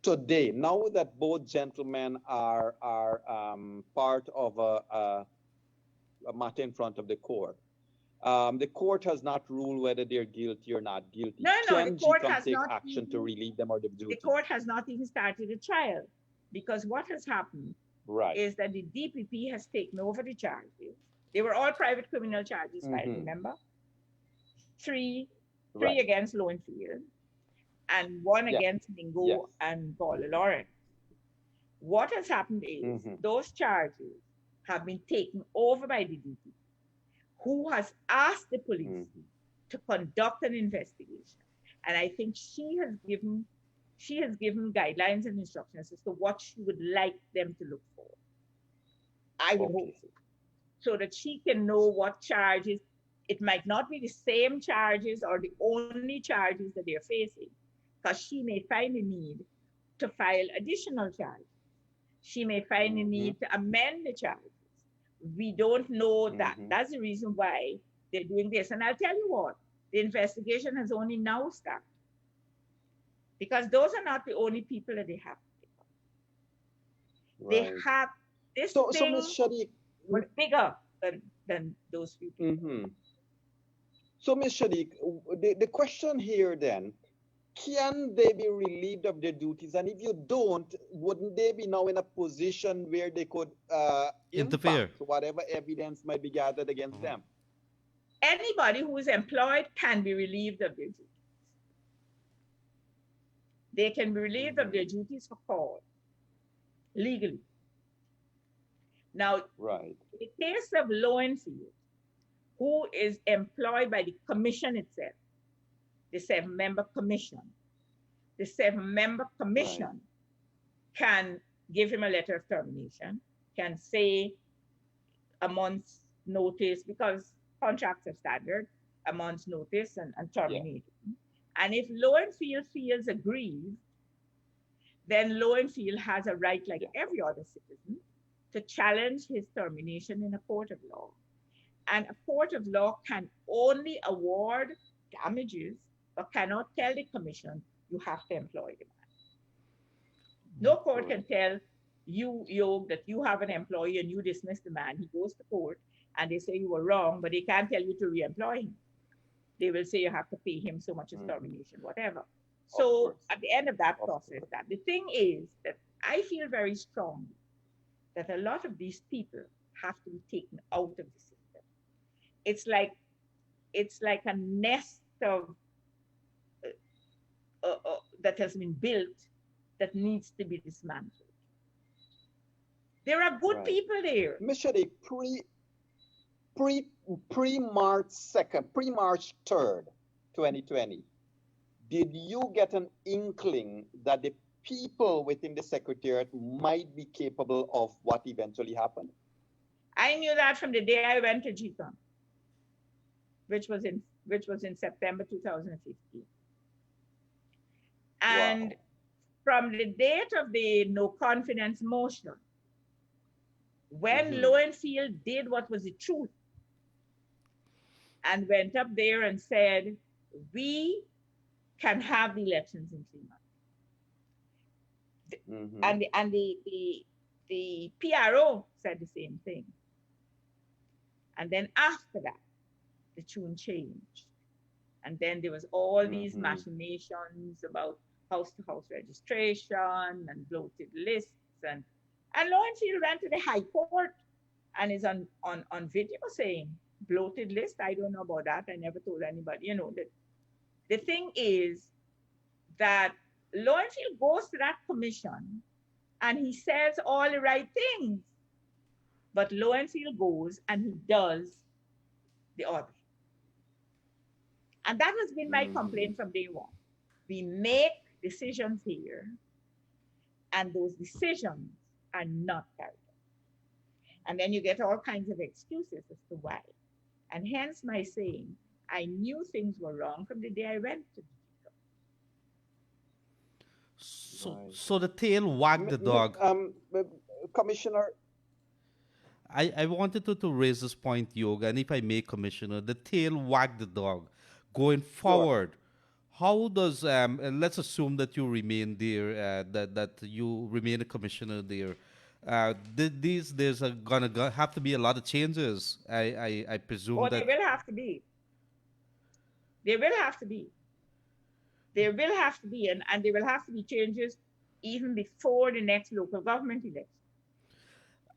today, now that both gentlemen are part of a matter in front of the court has not ruled whether they're guilty or not guilty. No, Can the court GECOM has take not action even, to relieve them of the duty? The court has not even started a trial, because what has happened is that the DPP has taken over the charges. They were all private criminal charges, filed, remember? Three against Lowenfield and 1 against Mingo and Paula Lawrence. What has happened is those charges have been taken over by the DPP, who has asked the police to conduct an investigation. And I think she has given guidelines and instructions as to what she would like them to look for. I would hope so that she can know what charges. It might not be the same charges or the only charges that they're facing, because she may find a need to file additional charges. She may find a need to amend the charges. We don't know that. That's the reason why they're doing this. And I'll tell you what, the investigation has only now started, because those are not the only people that they have. They have this thing so Ms. Shadick, was bigger than those people. So Ms. Shadick, the question here then, can they be relieved of their duties? And if you don't, wouldn't they be now in a position where they could interfere whatever evidence might be gathered against them? Anybody who is employed can be relieved of their duties. They can be relieved of their duties for cause, legally. Now, in the case of Lowenfield, who is employed by the commission itself, the 7-member commission. The 7-member commission can give him a letter of termination, can say a month's notice, because contracts are standard, a month's notice and terminate him. And if Lowenfield feels aggrieved, then Lowenfield has a right, like every other citizen, to challenge his termination in a court of law. And a court of law can only award damages, but cannot tell the commission, you have to employ the man. No court can tell you, Yog, that you have an employee and you dismiss the man. He goes to court and they say you were wrong, but they can't tell you to re-employ him. They will say you have to pay him so much as termination, whatever. So at the end of that process, the thing is that I feel very strongly that a lot of these people have to be taken out of the system. It's like a nest of that has been built that needs to be dismantled. There are good people there. Ms. Shadick, pre-March 2nd, pre-March 3rd, 2020, did you get an inkling that the people within the Secretariat might be capable of what eventually happened? I knew that from the day I went to GECOM, which was in September 2015. And from the date of the no confidence motion, when Lowenfield did what was the truth and went up there and said, we can have the elections in 3 months. And the PRO said the same thing. And then after that, the tune changed. And then there was all these machinations about house-to-house registration and bloated lists. And Lowenfield went to the High Court and is on video saying, bloated list, I don't know about that. I never told anybody. You know, the thing is that Lowenfield goes to that commission and he says all the right things. But Lowenfield goes and he does the other. And that has been my complaint from day one. We make decisions here, and those decisions are not carried out. And then you get all kinds of excuses as to why. And hence my saying, I knew things were wrong from the day I went to GECOM. So the tail wagged the dog. Commissioner. I wanted to raise this point, Yog, and if I may, Commissioner, the tail wagged the dog. Going forward, how does, let's assume that you remain there, that you remain a commissioner there. There's gonna have to be a lot of changes, I presume. There will have to be. There will have to be. There will have to be, and there will have to be changes even before the next local government election.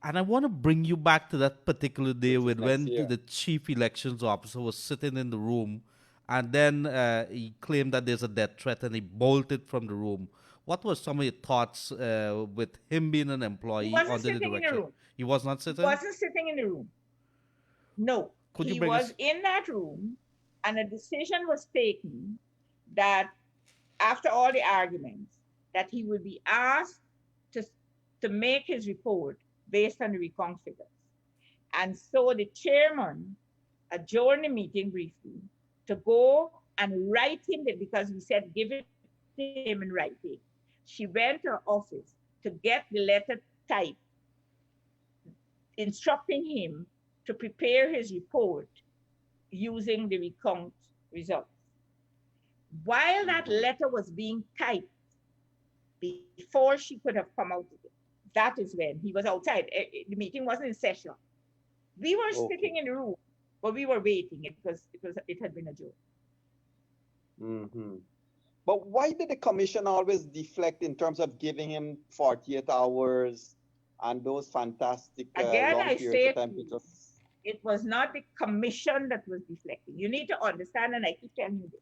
And I want to bring you back to that particular day when the chief elections officer was sitting in the room, and then he claimed that there's a death threat, and he bolted from the room. What were some of your thoughts with him being an employee under the direction? He was not sitting? He wasn't sitting in the room. No. He was in that room, and a decision was taken that after all the arguments, that he would be asked to make his report based on the recount figures. And so the chairman adjourned the meeting briefly to go and write him, because we said give it to him in writing. She went to her office to get the letter typed, instructing him to prepare his report using the recount results. While that letter was being typed, before she could have come out of it, that is when he was outside. The meeting wasn't in session. We were sitting in the room, but we were waiting it had been adjourned. But why did the commission always deflect in terms of giving him 48 hours and those fantastic Again, long I periods say of time? it was not the commission that was deflecting. You need to understand, and I keep telling you this.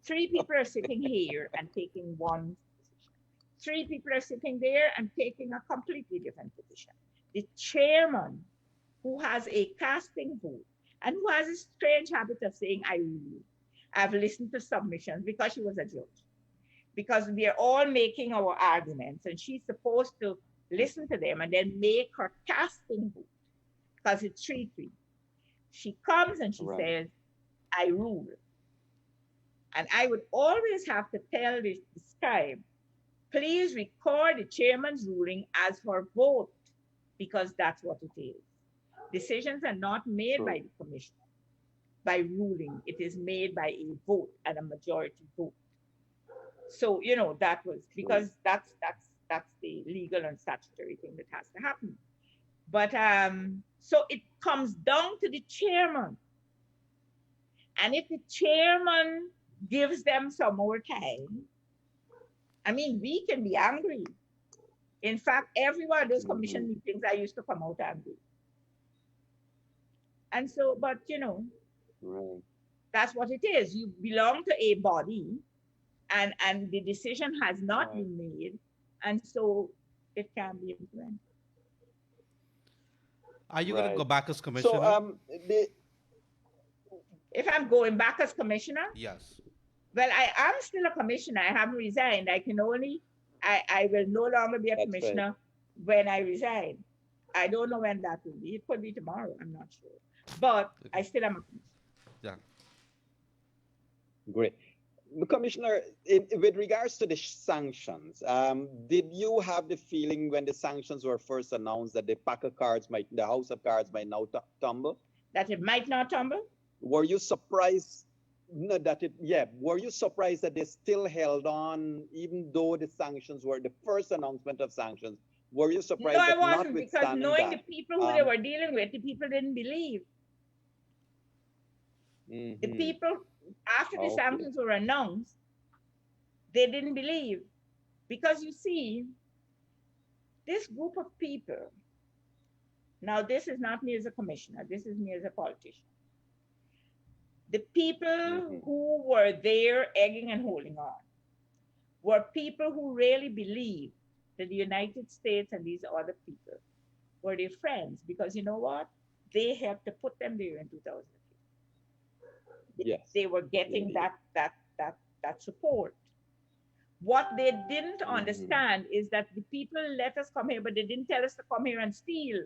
3 people are sitting here and taking one position. 3 people are sitting there and taking a completely different position. The chairman, who has a casting vote and who has a strange habit of saying, I rule. I've listened to submissions because she was a judge. Because we are all making our arguments and she's supposed to listen to them and then make her casting vote. Because it's 3-3. She comes and she says, I rule. And I would always have to tell the scribe, please record the chairman's ruling as her vote, because that's what it is. Decisions are not made by the commission, by ruling. It is made by a vote and a majority vote. So, that was, because that's the legal and statutory thing that has to happen. But so it comes down to the chairman. And if the chairman gives them some more time, I mean, we can be angry. In fact, every one of those commission meetings, I used to come out angry. And so, but that's what it is. You belong to a body and the decision has not been made. And so it can be implemented. Are you going to Right. go back as So, commissioner? If I'm going back as commissioner, Yes. well, I am still a commissioner. I haven't resigned. I will no longer be a That's right. commissioner when I resign. I don't know when that will be. It could be tomorrow. I'm not sure. But I still am a commissioner. Yeah. Great. Commissioner, with regards to the sanctions, did you have the feeling when the sanctions were first announced that the the house of cards might now tumble? That it might not tumble? Were you surprised? No, were you surprised that they still held on, even though the sanctions were the first announcement of sanctions? Were you surprised No, I that wasn't, because notwithstanding knowing the that? people who they were dealing with, the people didn't believe. The people, after the Okay. sanctions were announced, they didn't believe. Because you see, this group of people, now this is not me as a commissioner, this is me as a politician. The people who were there egging and holding on were people who really believed that the United States and these other people were their friends, because you know what? They helped to put them there in 2003. Yes. They were getting that support. What they didn't understand is that the people let us come here, but they didn't tell us to come here and steal.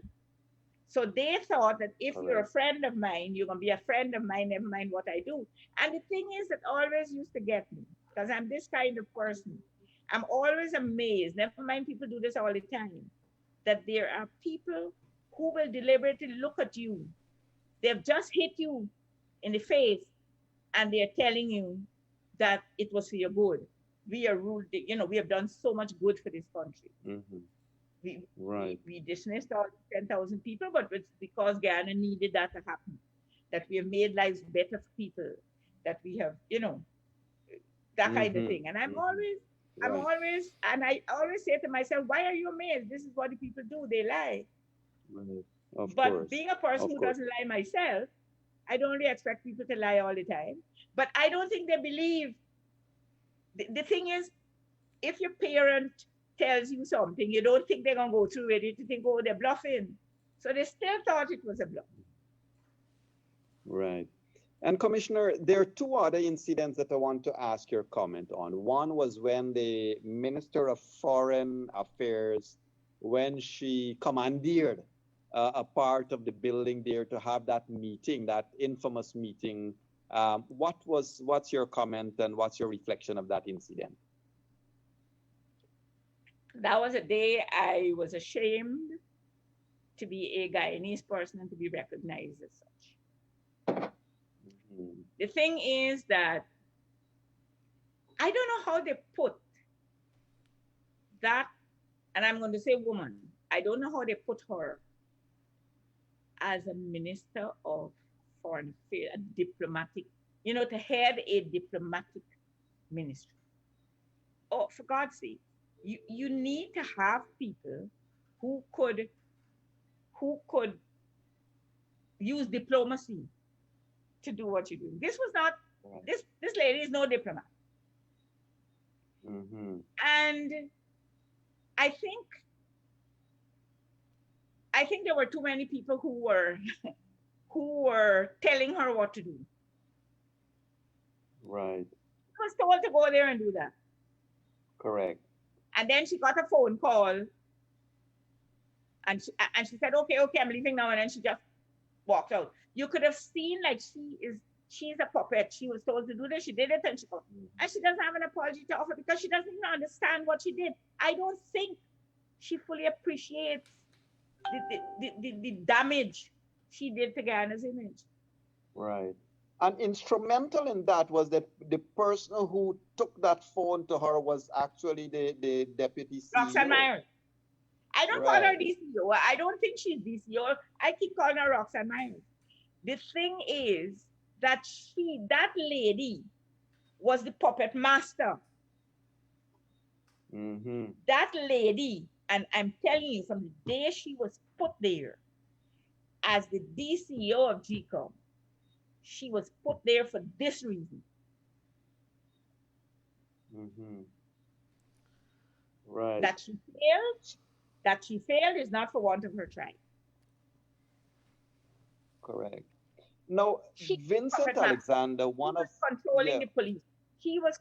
So they thought that if you're a friend of mine, you're going to be a friend of mine, never mind what I do. And the thing is that always used to get me, because I'm this kind of person. I'm always amazed, never mind people do this all the time, that there are people who will deliberately look at you. They've just hit you in the face and they're telling you that it was for your good. We are ruled, we have done so much good for this country. We dismissed all 10,000 people, but it's because Guyana needed that to happen, that we have made lives better for people, that we have, that kind of thing. And I always say to myself, why are you amazed? This is what the people do. They lie. But being a person who doesn't lie myself, I don't really expect people to lie all the time. But I don't think they believe. The thing is, if your parent tells you something, you don't think they're going to go through it. You think, oh, they're bluffing. So they still thought it was a bluff. Right. And Commissioner, there are two other incidents that I want to ask your comment on. One was when the Minister of Foreign Affairs, when she commandeered a part of the building there to have that meeting, that infamous meeting. What's your comment and what's your reflection of that incident? That was a day I was ashamed to be a Guyanese person and to be recognized as such. The thing is that I don't know how they put that, and I'm going to say woman, I don't know how they put her as a Minister of Foreign Affairs, a diplomatic, to head a diplomatic ministry. Oh, for God's sake, you need to have people who could use diplomacy to do what you do. This was not, this lady is no diplomat. And I think there were too many people who were telling her what to do. Right. She was told to go there and do that. Correct. And then she got a phone call and she said, okay, I'm leaving now. And then she just walked out. You could have seen like she's a puppet. She was told to do this. She did it and she doesn't have an apology to offer because she doesn't even understand what she did. I don't think she fully appreciates the damage she did to Guyana's image. Right. And instrumental in that was that the person who took that phone to her was actually the deputy CEO. Roxanne Myers. I don't call her DCO. I don't think she's DCO. I keep calling her Roxanne Myers. The thing is that that lady was the puppet master. That lady, and I'm telling you, from the day she was put there as the DCO of GECOM, she was put there for this reason. Right. That she failed is not for want of her trying. Correct. Now, She Vincent puppet master. Alexander, He one was of controlling yeah, the police. She was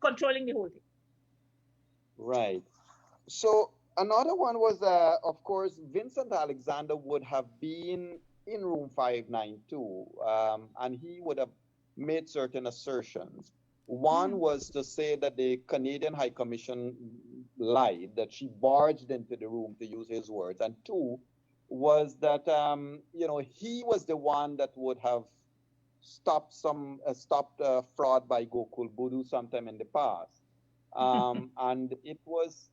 controlling the whole thing. right. So another one was, of course, Vincent Alexander would have been in room 592, and he would have made certain assertions. One was to say that the Canadian High Commission lied, that she barged into the room, to use his words. And two was that, he was the one that would have stopped fraud by Gokul Budu sometime in the past. And it was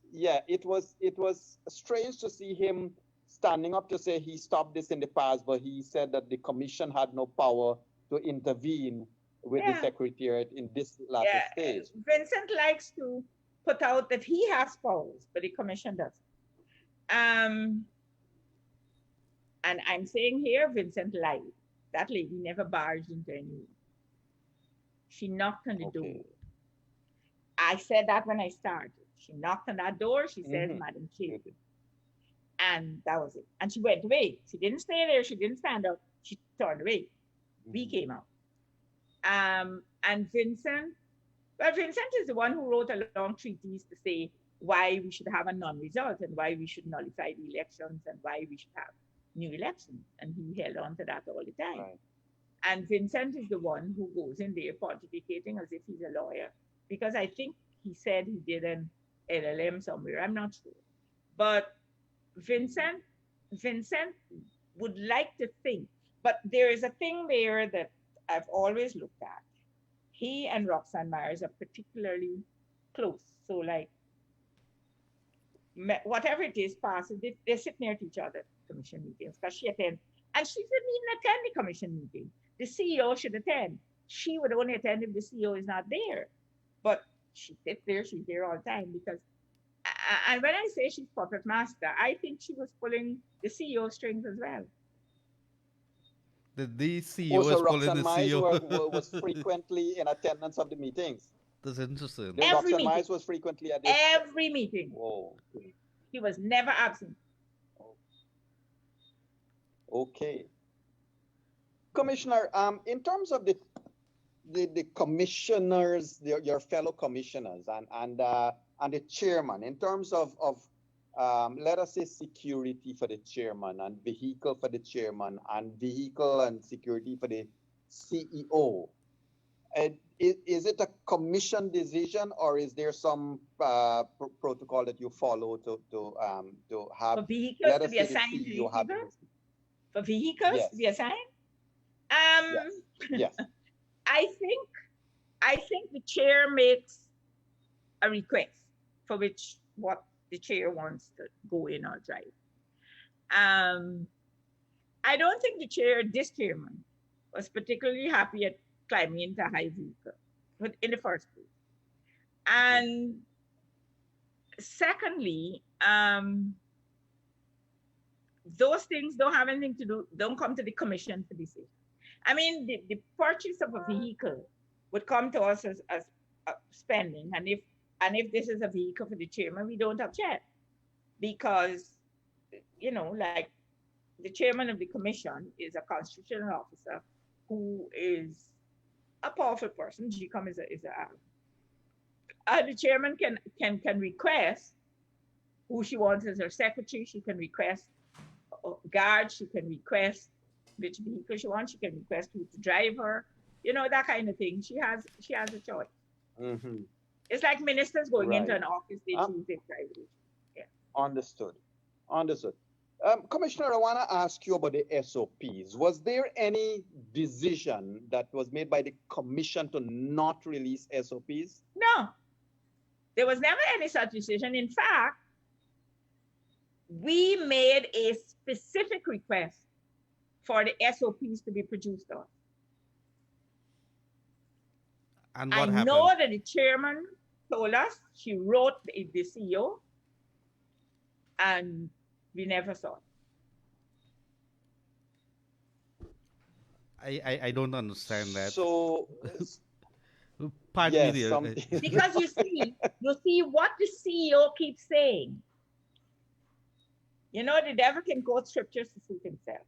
strange to see him standing up to say he stopped this in the past, but he said that the commission had no power to intervene with the secretariat in this latter stage. Vincent likes to put out that he has powers, but the commission doesn't. And I'm saying here, Vincent lied. That lady never barged into any room. She knocked on the door. I said that when I started. She knocked on that door. She said, Madam Chair. And that was it. And she went away. She didn't stay there. She didn't stand up. She turned away. We came out. And Vincent is the one who wrote a long treatise to say why we should have a non-result and why we should nullify the elections and why we should have new elections. And he held on to that all the time. Right. And Vincent is the one who goes in there pontificating as if he's a lawyer. Because I think he said he did an LLM somewhere. I'm not sure. But Vincent would like to think, but there is a thing there that I've always looked at. He and Roxanne Myers are particularly close. So like, whatever it is passes, they sit near to each other at commission meetings because she attends. And she didn't even attend the commission meeting. The CEO should attend. She would only attend if the CEO is not there. But she sits there, she's there all the time because, and when I say she's puppet master, I think she was pulling the CEO strings as well. The CEO was pulling the CEO. was frequently in attendance of the meetings. That's interesting. Roxanne Myers was frequently at this. Every meeting. Whoa. He was never absent. Okay. Commissioner, in terms of the commissioners, your fellow commissioners, and the chairman, in terms of let us say security for the chairman and vehicle for the chairman and vehicle and security for the CEO, is it a commission decision or is there some protocol that you follow to have? For vehicles to be assigned to vehicles? For vehicles to be assigned? Yes. I think the chair makes a request for which what the chair wants to go in or drive. I don't think this chairman was particularly happy at climbing into a high vehicle in the first place. And secondly, those things don't have anything to do, don't come to the commission for decision. I mean, the purchase of a vehicle would come to us as spending. And if this is a vehicle for the chairman, we don't object. Because, like the chairman of the commission is a constitutional officer who is a powerful person. GECOM is the chairman can request who she wants as her secretary. She can request guard. She can request which vehicle she wants. She can request who to drive her. That kind of thing. She has a choice. Mm-hmm. It's like ministers going into an office, they choose their private. Yeah. Understood. Commissioner, I want to ask you about the SOPs. Was there any decision that was made by the commission to not release SOPs? No. There was never any such decision. In fact, we made a specific request for the SOPs to be produced on. And what happened? I know that the chairman told us she wrote the CEO and we never saw it. I don't understand that. So, pardon me there. Because you see what the CEO keeps saying. The devil can quote scriptures to suit himself.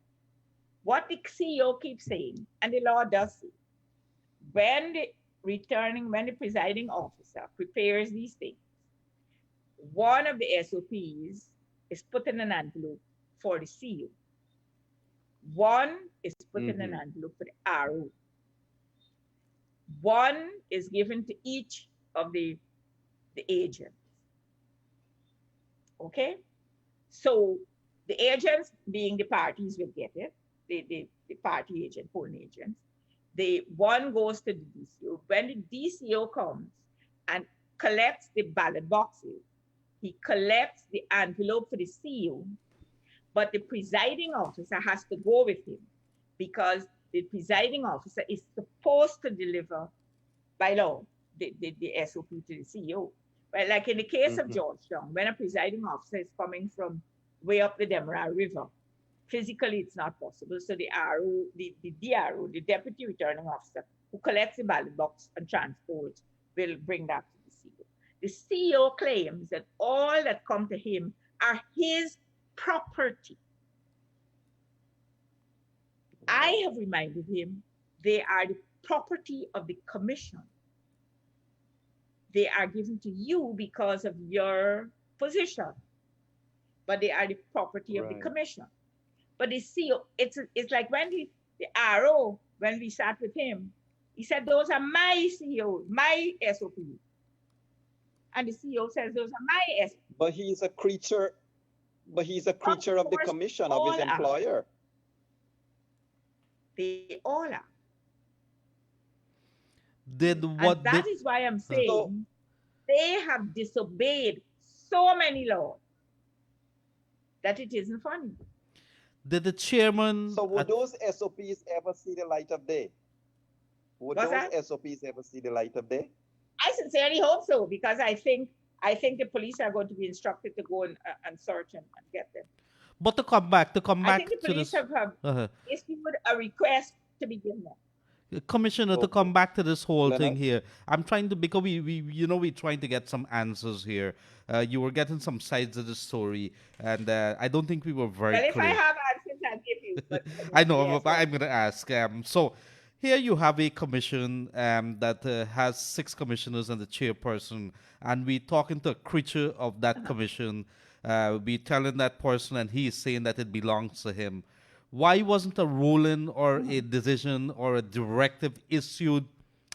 What the CEO keeps saying, and the law does say, when the presiding officer prepares these things, one of the SOPs is put in an envelope for the CEO. One is put in an envelope for the RO. One is given to each of the agents. Okay? So the agents, being the parties, will get it. The party agent, polling agents. The one goes to the DCO. When the DCO comes and collects the ballot boxes, he collects the envelope for the CEO, but the presiding officer has to go with him because the presiding officer is supposed to deliver by law the SOP to the CEO. But like in the case of Georgetown, when a presiding officer is coming from way up the Demerara River, physically it's not possible. So the RO, the DRO, the deputy returning officer, who collects the ballot box and transports, will bring that to the CEO. The CEO claims that all that come to him are his property. I have reminded him they are the property of the commission. They are given to you because of your position, but they are the property of the commission. But the CEO, it's like when the RO, when we sat with him, he said, those are my CEO, my SOP. And the CEO says, those are my SOP. But he's a creature of the commission, of his employer. They all are. That is why I'm saying they have disobeyed so many laws that it isn't funny. Did the chairman... So would those SOPs ever see the light of day? Would those SOPs ever see the light of day? I sincerely hope so, because I think the police are going to be instructed to go and search and get them. But to come back I think the police have issued a request to be given. Commissioner, to come back to this whole thing here, I'm trying to, because we're trying to get some answers here. You were getting some sides of the story, and I don't think we were very clear. If I have answers, I'll give you. But, I know, but I'm going to ask. So here you have a commission that has 6 commissioners and the chairperson, and we're talking to a creature of that commission. We're telling that person, and he is saying that it belongs to him. Why wasn't a ruling or a decision or a directive issued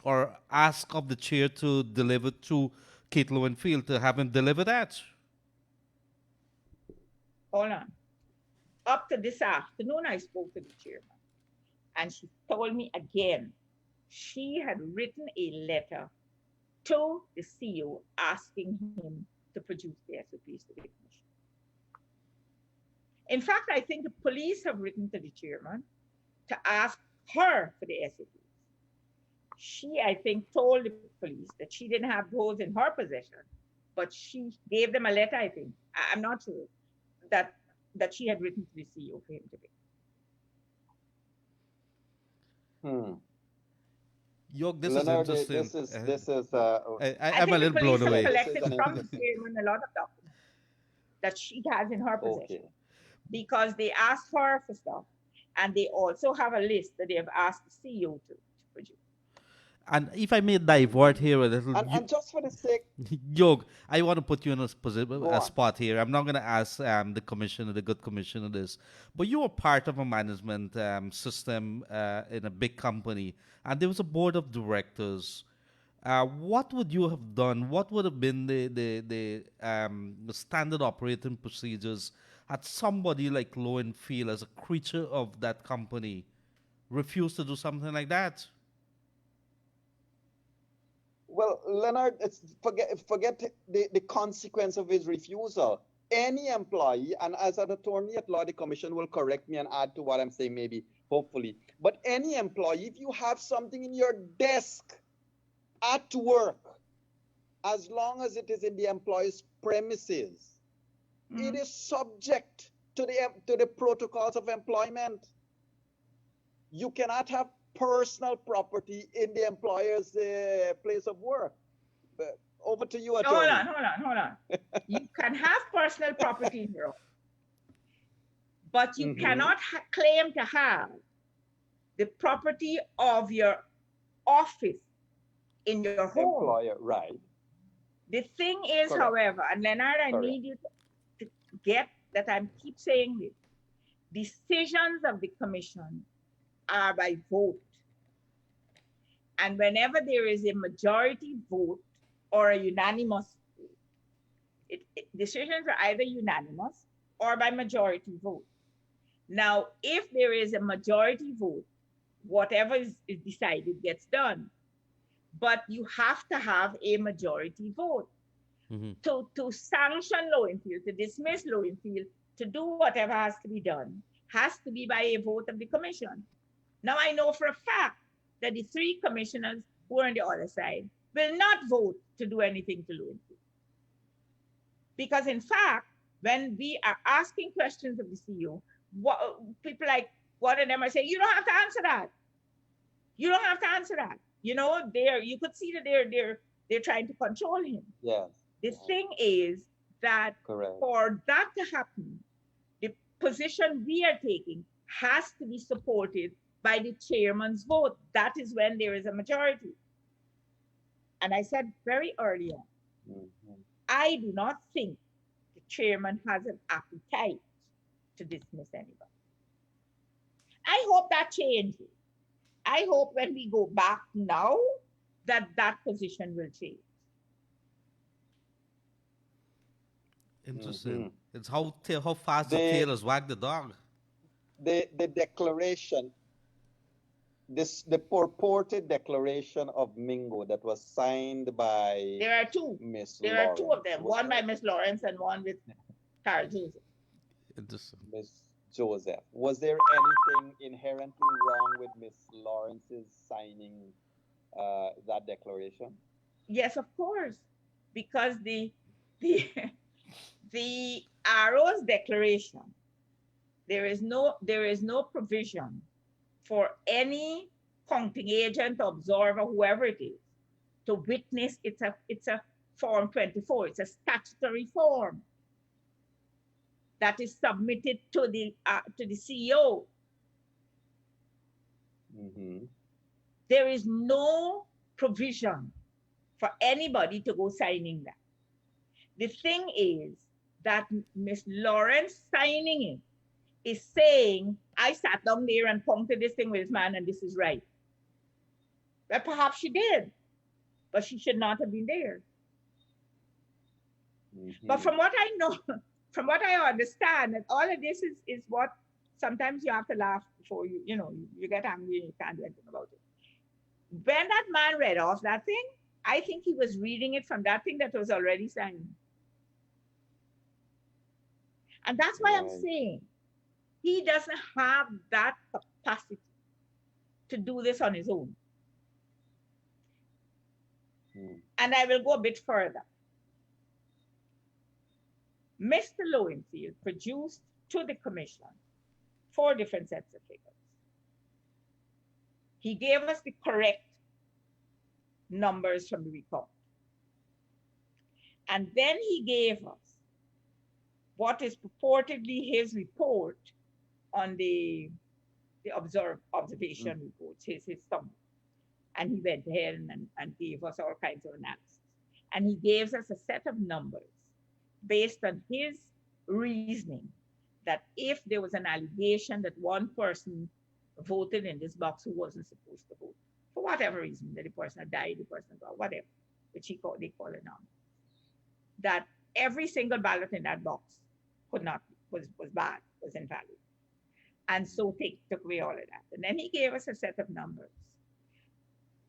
or asked of the chair to deliver to Kate Lowenfield to have him deliver that? Hold on. Up to this afternoon, I spoke to the chairman, and she told me again she had written a letter to the CEO asking him to produce the SOPs to the commission. In fact, I think the police have written to the chairman to ask her for the SOPs. She, I think, told the police that she didn't have those in her possession, but she gave them a letter, I think. I'm not sure, that she had written to the CEO for him to be. Yog, this Leonard, is interesting. I'm a little blown away. Collected from the chairman a lot of documents that she has in her possession. Because they asked her for stuff, and they also have a list that they have asked the CEO to produce. And if I may divert here a little, and just for the sake, Yog, I want to put you in a spot here. I'm not going to ask the commissioner, the good commissioner, this, but you were part of a management system in a big company, and there was a board of directors. What would you have done? What would have been the standard operating procedures had somebody like Lowenfield, as a creature of that company, refused to do something like that? Well, Leonard, forget the consequence of his refusal. Any employee, and as an attorney at law, the commission will correct me and add to what I'm saying, maybe, hopefully. But any employee, if you have something in your desk at work, as long as it is in the employee's premises, it is subject to the protocols of employment. You cannot have personal property in the employer's place of work. But over to you, attorney. Hold on. You can have personal property in your own. but you cannot claim to have the property of your office in your home. Employer, right. The thing is, Correct. however, and Leonard, I Correct. need you to get that I keep saying this. Decisions of the commission are by vote. And whenever there is a majority vote or a unanimous vote, decisions are either unanimous or by majority vote. Now, if there is a majority vote, whatever is decided gets done. But you have to have a majority vote. To sanction Lowenfield, to dismiss Lowenfield, to do whatever has to be done, has to be by a vote of the commission. Now, I know for a fact that the 3 commissioners who are on the other side will not vote to do anything to Lowenfield. Because in fact, when we are asking questions of the CEO, people like one of them are saying, you don't have to answer that. You don't have to answer that. You know, you could see that they're trying to control him. Yes. The thing is that Correct. for that to happen, the position we are taking has to be supported by the chairman's vote. That is when there is a majority. And I said very early on, I do not think the chairman has an appetite to dismiss anybody. I hope that changes. I hope when we go back now, that position will change. Interesting. It's how fast the tailors wag the dog. The declaration, the purported declaration of Mingo that was signed by There are 2. Miss There Lawrence. are 2 of them. One by Miss Lawrence and one with Carl Joseph. Interesting. Miss Joseph. Was there anything inherently wrong with Miss Lawrence's signing that declaration? Yes, of course, because the Arrow's declaration, there is no provision for any counting agent, observer, whoever it is, to witness. It's a Form 24. It's a statutory form that is submitted to the CEO. There is no provision for anybody to go signing that. The thing is that Miss Lawrence signing it is saying, I sat down there and punctured this thing with this man and this is right. Well, perhaps she did, but she should not have been there. But from what I know, from what I understand, that all of this is what sometimes you have to laugh before you get angry and you can't do anything about it. When that man read off that thing, I think he was reading it from that thing that was already signed. And that's why I'm saying he doesn't have that capacity to do this on his own. And I will go a bit further. Mr. Lowenfield produced to the commission 4 different sets of figures. He gave us the correct numbers from the report. And then he gave us what is purportedly his report on the observation reports, his summary. And he went ahead and gave us all kinds of analysis. And he gave us a set of numbers based on his reasoning that if there was an allegation that one person voted in this box who wasn't supposed to vote, for whatever reason, that the person had died, the person got whatever, which they call it now, that every single ballot in that box was bad, was invalid. And so took away all of that. And then he gave us a set of numbers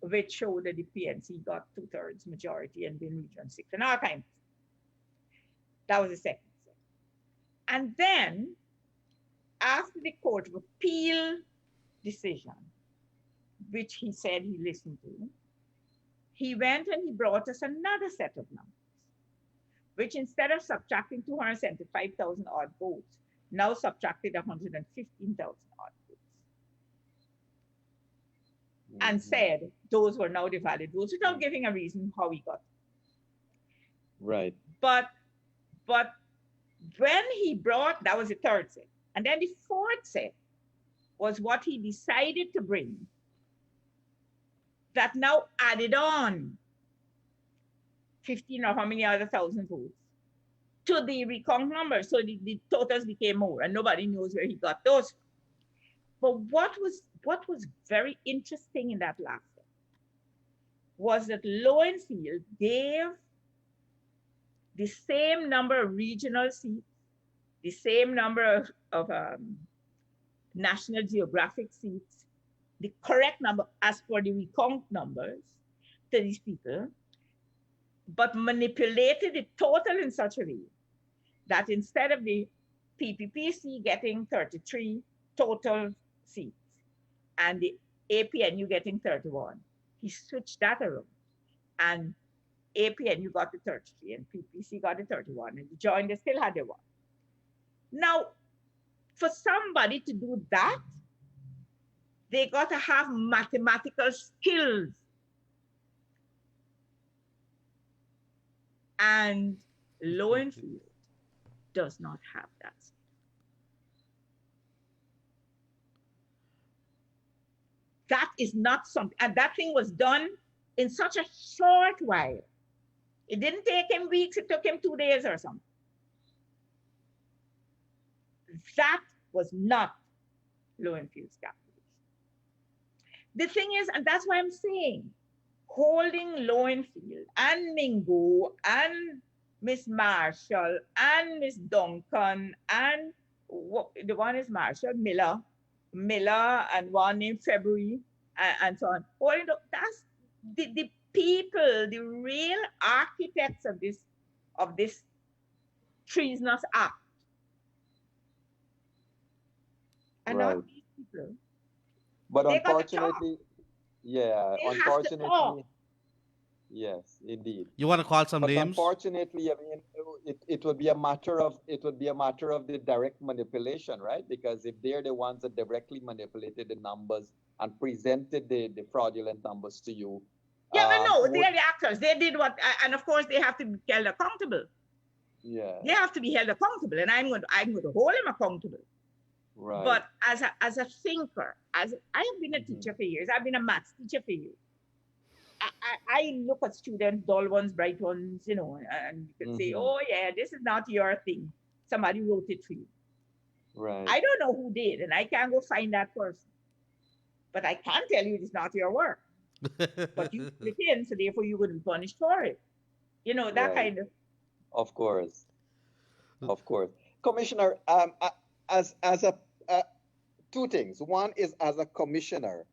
which showed that the PNC got 2/3 majority and been region 6 and all kinds. That was the second set. And then after the Court of Appeal decision, which he said he listened to, he went and he brought us another set of numbers, which instead of subtracting 275,000 odd votes, now subtracted 115,000 odd votes. And said those were now the valid votes without giving a reason how he got them. Right. But when he brought, that was the third set. And then the fourth set was what he decided to bring that now added on 15 or how many other thousand votes to the recount number. So the totals became more, and nobody knows where he got those. But what was very interesting in that last set was that Lowenfield gave the same number of regional seats, the same number of National Geographic seats, the correct number as for the recount numbers to these people, but manipulated the total in such a way that instead of the PPPC getting 33 total seats and the APNU getting 31, he switched that around. And APNU got the 33 and PPC got the 31, and the joint, they still had the one. Now, for somebody to do that, they got to have mathematical skills. And Lowenfield does not have that. That is not something, and that thing was done in such a short while. It didn't take him weeks, it took him 2 days or something. That was not Lowenfield's calculation. The thing is, and that's why I'm saying, holding Lowenfield and Mingo and Miss Marshall and Miss Duncan and the one is Marshall, Miller, and one named February, and so on. Holding that's the people, the real architects of this treasonous act. And right. not these people. But They unfortunately, yeah, they unfortunately, yes, indeed. You want to call some But names? unfortunately, I mean, it would be a matter of the direct manipulation, right? Because if they're the ones that directly manipulated the numbers and presented the fraudulent numbers to you, yeah, but no, they are the actors. They did what, and of course they have to be held accountable. Yeah, they have to be held accountable, and I'm going to hold them accountable. right. But as a thinker, I have been a teacher for years. I've been a maths teacher for years. I look at students, dull ones, bright ones, you know, and you can say, oh yeah, this is not your thing. Somebody wrote it for you. Right. I don't know who did, and I can't go find that person. But I can tell you it's not your work. But you put it in, so therefore you wouldn't be punished for it. You know, that Right. kind of. Of course. Of course. Commissioner, as a two things. One is, as a commissioner,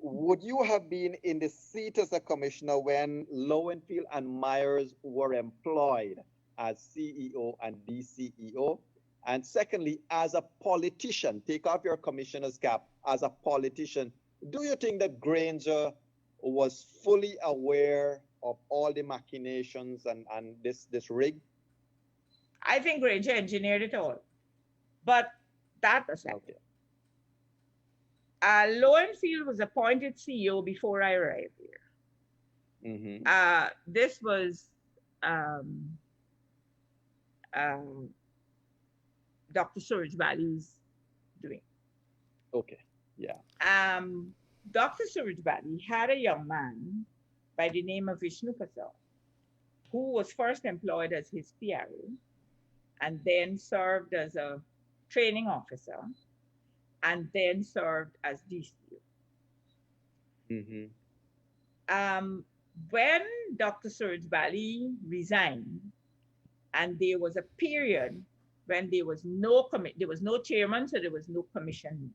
would you have been in the seat as a commissioner when Lowenfield and Myers were employed as CEO and DCEO? And secondly, as a politician, take off your commissioner's cap, as a politician, do you think that Granger was fully aware of all the machinations and this rig? I think Granger engineered it all. But that aside. Okay. Lowenfield was appointed CEO before I arrived here. This was Dr. Suraj Valley's doing. Okay, yeah. Dr. Suraj Valley had a young man by the name of Vishnu Prasad, who was first employed as his PRO and then served as a training officer and then served as DCO. When Dr. Suraj Valley resigned, and there was a period when there was no chairman, so there was no commission meeting.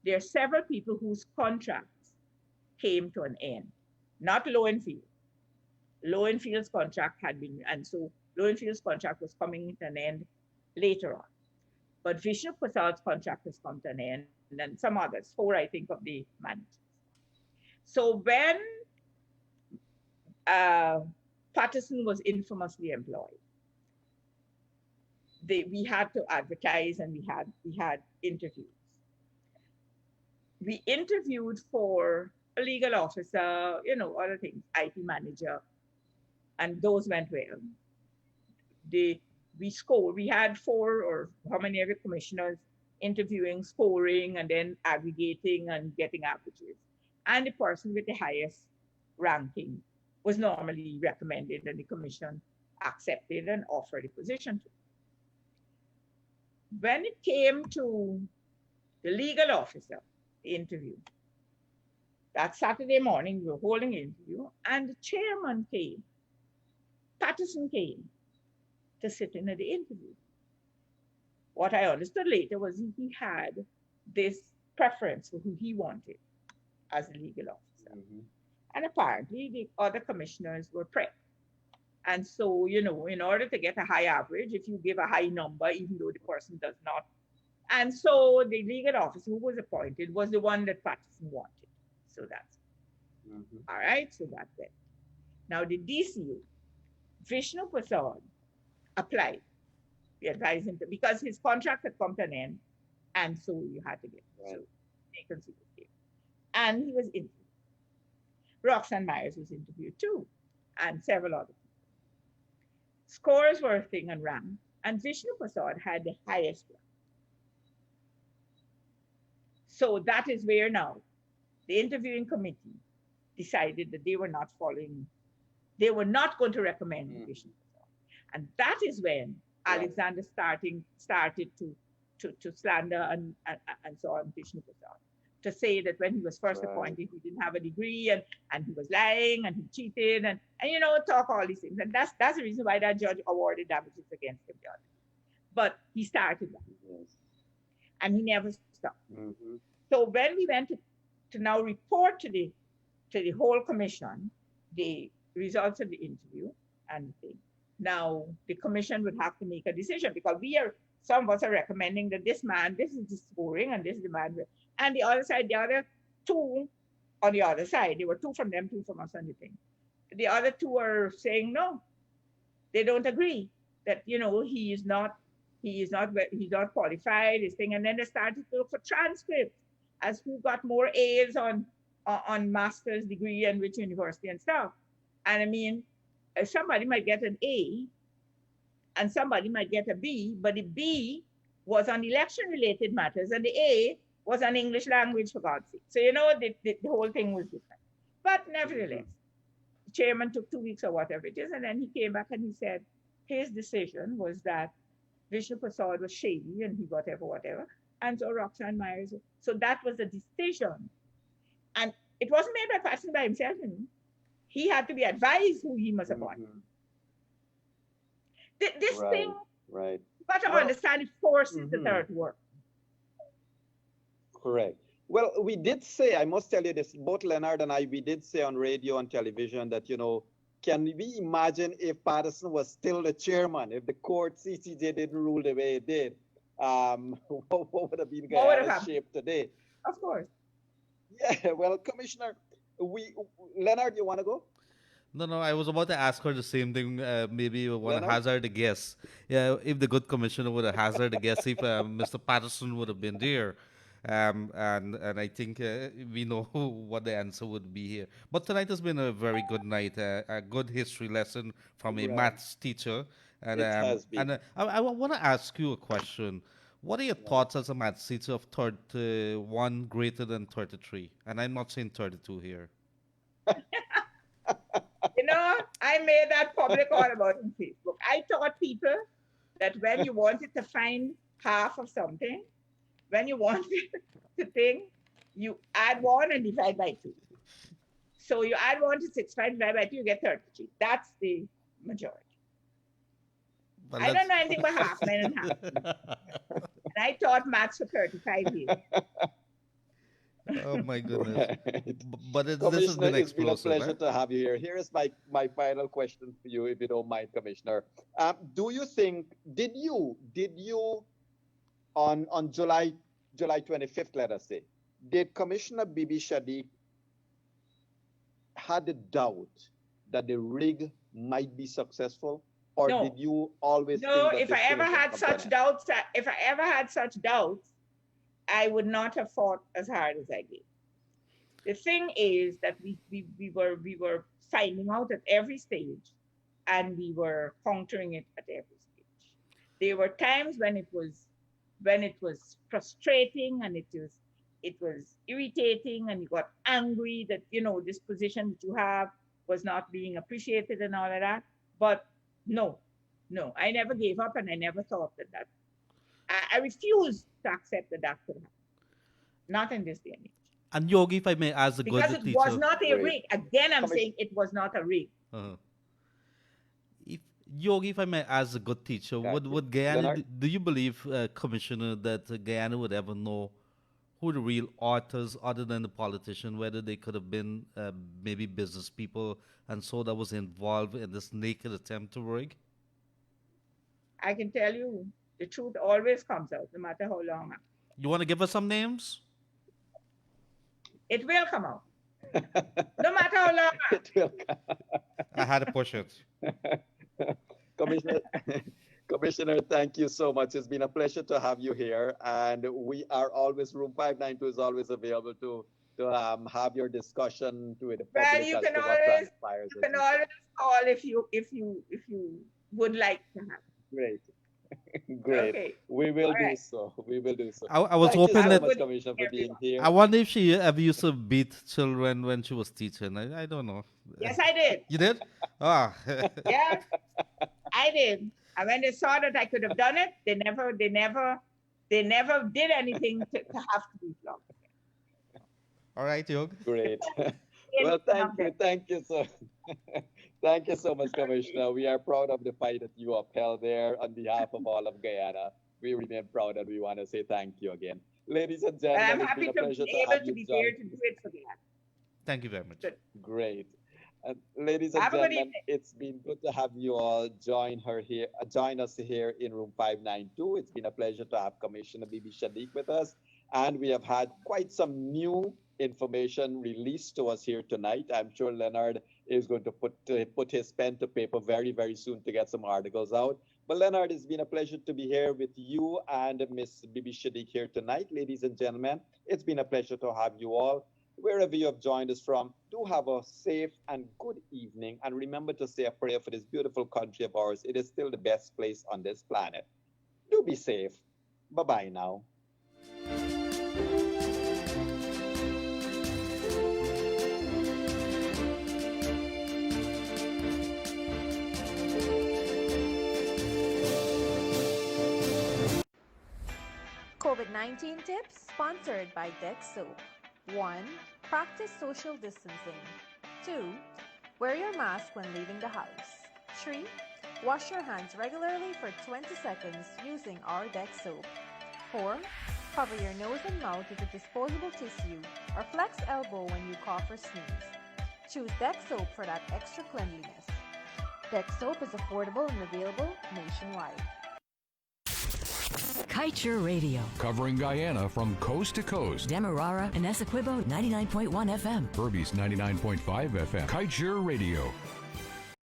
There are several people whose contracts came to an end, not Lowenfield. Lowenfield's contract had been, and so Lowenfield's contract was coming to an end later on. But Vishnu Prasad's contract has come to an end, and some others, 4, I think, of the managers. So when Patterson was infamously employed, we had to advertise, and we had interviews. We interviewed for a legal officer, you know, other things, IT manager, and those went well. The We had four or how many other commissioners interviewing, scoring, and then aggregating and getting averages. And the person with the highest ranking was normally recommended, and the commission accepted and offered the position to. When it came to the legal officer interview, that Saturday morning, we were holding an interview, and the chairman came. Patterson came to sit in at the interview. What I understood later was he had this preference for who he wanted as a legal officer. And apparently, the other commissioners were prepped. And so, in order to get a high average, if you give a high number, even though the person does not. And so the legal officer who was appointed was the one that Patterson wanted. So that's all right. So that's it. Now the DCU, Vishnu Prasad, applied. We advised him to, because his contract had come to an end, and so you had to get so vacancy was there. And he was interviewed. Roxanne Myers was interviewed too, and several other people. Scores were a thing and rank, and Vishnu Prasad had the highest rank. So that is where now the interviewing committee decided that they were not going to recommend Vishnu Prasad. And that is when Alexander started to slander and so on Vishnu Prasad, to say that when he was first appointed, he didn't have a degree and he was lying and he cheated and talk all these things. And that's the reason why that judge awarded damages against him. But he started that. And he never stopped. So when we went to now report to the whole commission the results of the interview and the thing, now the commission would have to make a decision, because some of us are recommending that this is the scoring and this is the man. And the other side, the other two on the other side, there were two from them, two from us on the thing. The other two are saying no, they don't agree that he is not qualified, this thing. And then they started to look for transcripts as who got more A's on master's degree and which university and stuff. And I mean, somebody might get an A and somebody might get a B, but the B was on election-related matters and the A was on English language, for God's sake. So, the whole thing was different. But nevertheless, the chairman took 2 weeks or whatever it is, and then he came back and he said his decision was that Vishnu Prasad was shady and he whatever. And so Roxanne Myers. So that was a decision. And it wasn't made by Patterson by himself. He had to be advised who he must appoint. This thing, you got to understand, it forces the third work. Correct. Well, we did say, I must tell you this, both Leonard and I, we did say on radio and television that, can we imagine if Patterson was still the chairman, if the court, CCJ, didn't rule the way it did? What would have been Guyana's shape today? Of course. Yeah, well, Commissioner, Leonard, you want to go? No, I was about to ask her the same thing. Maybe you want to hazard a guess. Yeah, if the good commissioner would have hazarded a guess if Mr. Patterson would have been there. And I think we know what the answer would be here. But tonight has been a very good night, a good history lesson from a maths teacher. And it has been. And I want to ask you a question. What are your thoughts as a maths teacher of 31 greater than 33? And I'm not saying 32 here. I made that public all about on Facebook. I taught people that when you wanted to find half of something, when you wanted to think, you add 1 and divide by 2. So you add 1 to 65, divide by 2, you get 33. That's the majority. But I don't know anything about half, men and half. And I taught maths for 35 years. Oh my goodness! But this has been explosive. It's been a pleasure to have you here. Here is my final question for you, if you don't mind, Commissioner. Do you think did you on July 25th, let us say, did Commissioner Bibi Shadick had a doubt that the rig might be successful, or did you always think that if I ever had such doubts, I would not have fought as hard as I did. The thing is that we were finding out at every stage, and we were countering it at every stage. there were times when it was frustrating and it was irritating, and you got angry that this position that you have was not being appreciated and all of that. But no, I never gave up, and I never thought that I refused to accept that could happen. Not in this day and age. And Yogi, if I may ask a Because good it teacher. was not a Great. rig. Again, I'm saying it was not a rig. Uh-huh. If I may ask a good teacher, Got you. would Guyana, Leonard? do you believe, Commissioner, that Guyana would ever know who the real authors, other than the politician, whether they could have been maybe business people and so that was involved in this naked attempt to rig? I can tell you, the truth always comes out, no matter how long. You want to give us some names? It will come out. No matter how long. It will I had to push it. Commissioner, Commissioner, thank you so much. It's been a pleasure to have you here, and we are always, room 592 is always available to have your discussion with the public Well, you as can to what always transpires. you can always call if you would like to have. Great. Great. Okay. We will All do right. so. We will do so. I was Thank hoping you so that much, Commissioner, for being here. I wonder if she ever used to beat children when she was teaching. I don't know. Yes, I did. You did? Ah. Yeah, I did. And when they saw that I could have done it, they never did anything to have to be flogged. All right, Yog. Great. Well, thank you so thank you so much, Commissioner. We are proud of the fight that you upheld there on behalf of all of Guyana. We remain proud, and we want to say thank you again. Ladies and And gentlemen, I'm it's happy been a to pleasure be to able have to you be join. there to do it for that. Thank you very much. Good. Great. Ladies and Have a good gentlemen, evening. it's been good to have you all join us here in room 592. It's been a pleasure to have Commissioner Bibi Shadick with us, and we have had quite some new information released to us here tonight. I'm sure Leonard is going to put his pen to paper very, very soon to get some articles out. But Leonard, it's been a pleasure to be here with you and Miss Bibi Shadick here tonight. Ladies and gentlemen, it's been a pleasure to have you all. Wherever you have joined us from, do have a safe and good evening. And remember to say a prayer for this beautiful country of ours. It is still the best place on this planet. Do be safe. Bye-bye now. COVID-19 tips sponsored by Deck Soap. 1. Practice social distancing. 2. Wear your mask when leaving the house. 3. Wash your hands regularly for 20 seconds using our Deck Soap. 4. Cover your nose and mouth with a disposable tissue or flex elbow when you cough or sneeze. Choose Deck Soap for that extra cleanliness. Deck Soap is affordable and available nationwide. Culture Radio. Covering Guyana from coast to coast. Demerara and Essequibo 99.1 FM. Furby's 99.5 FM. Culture Radio.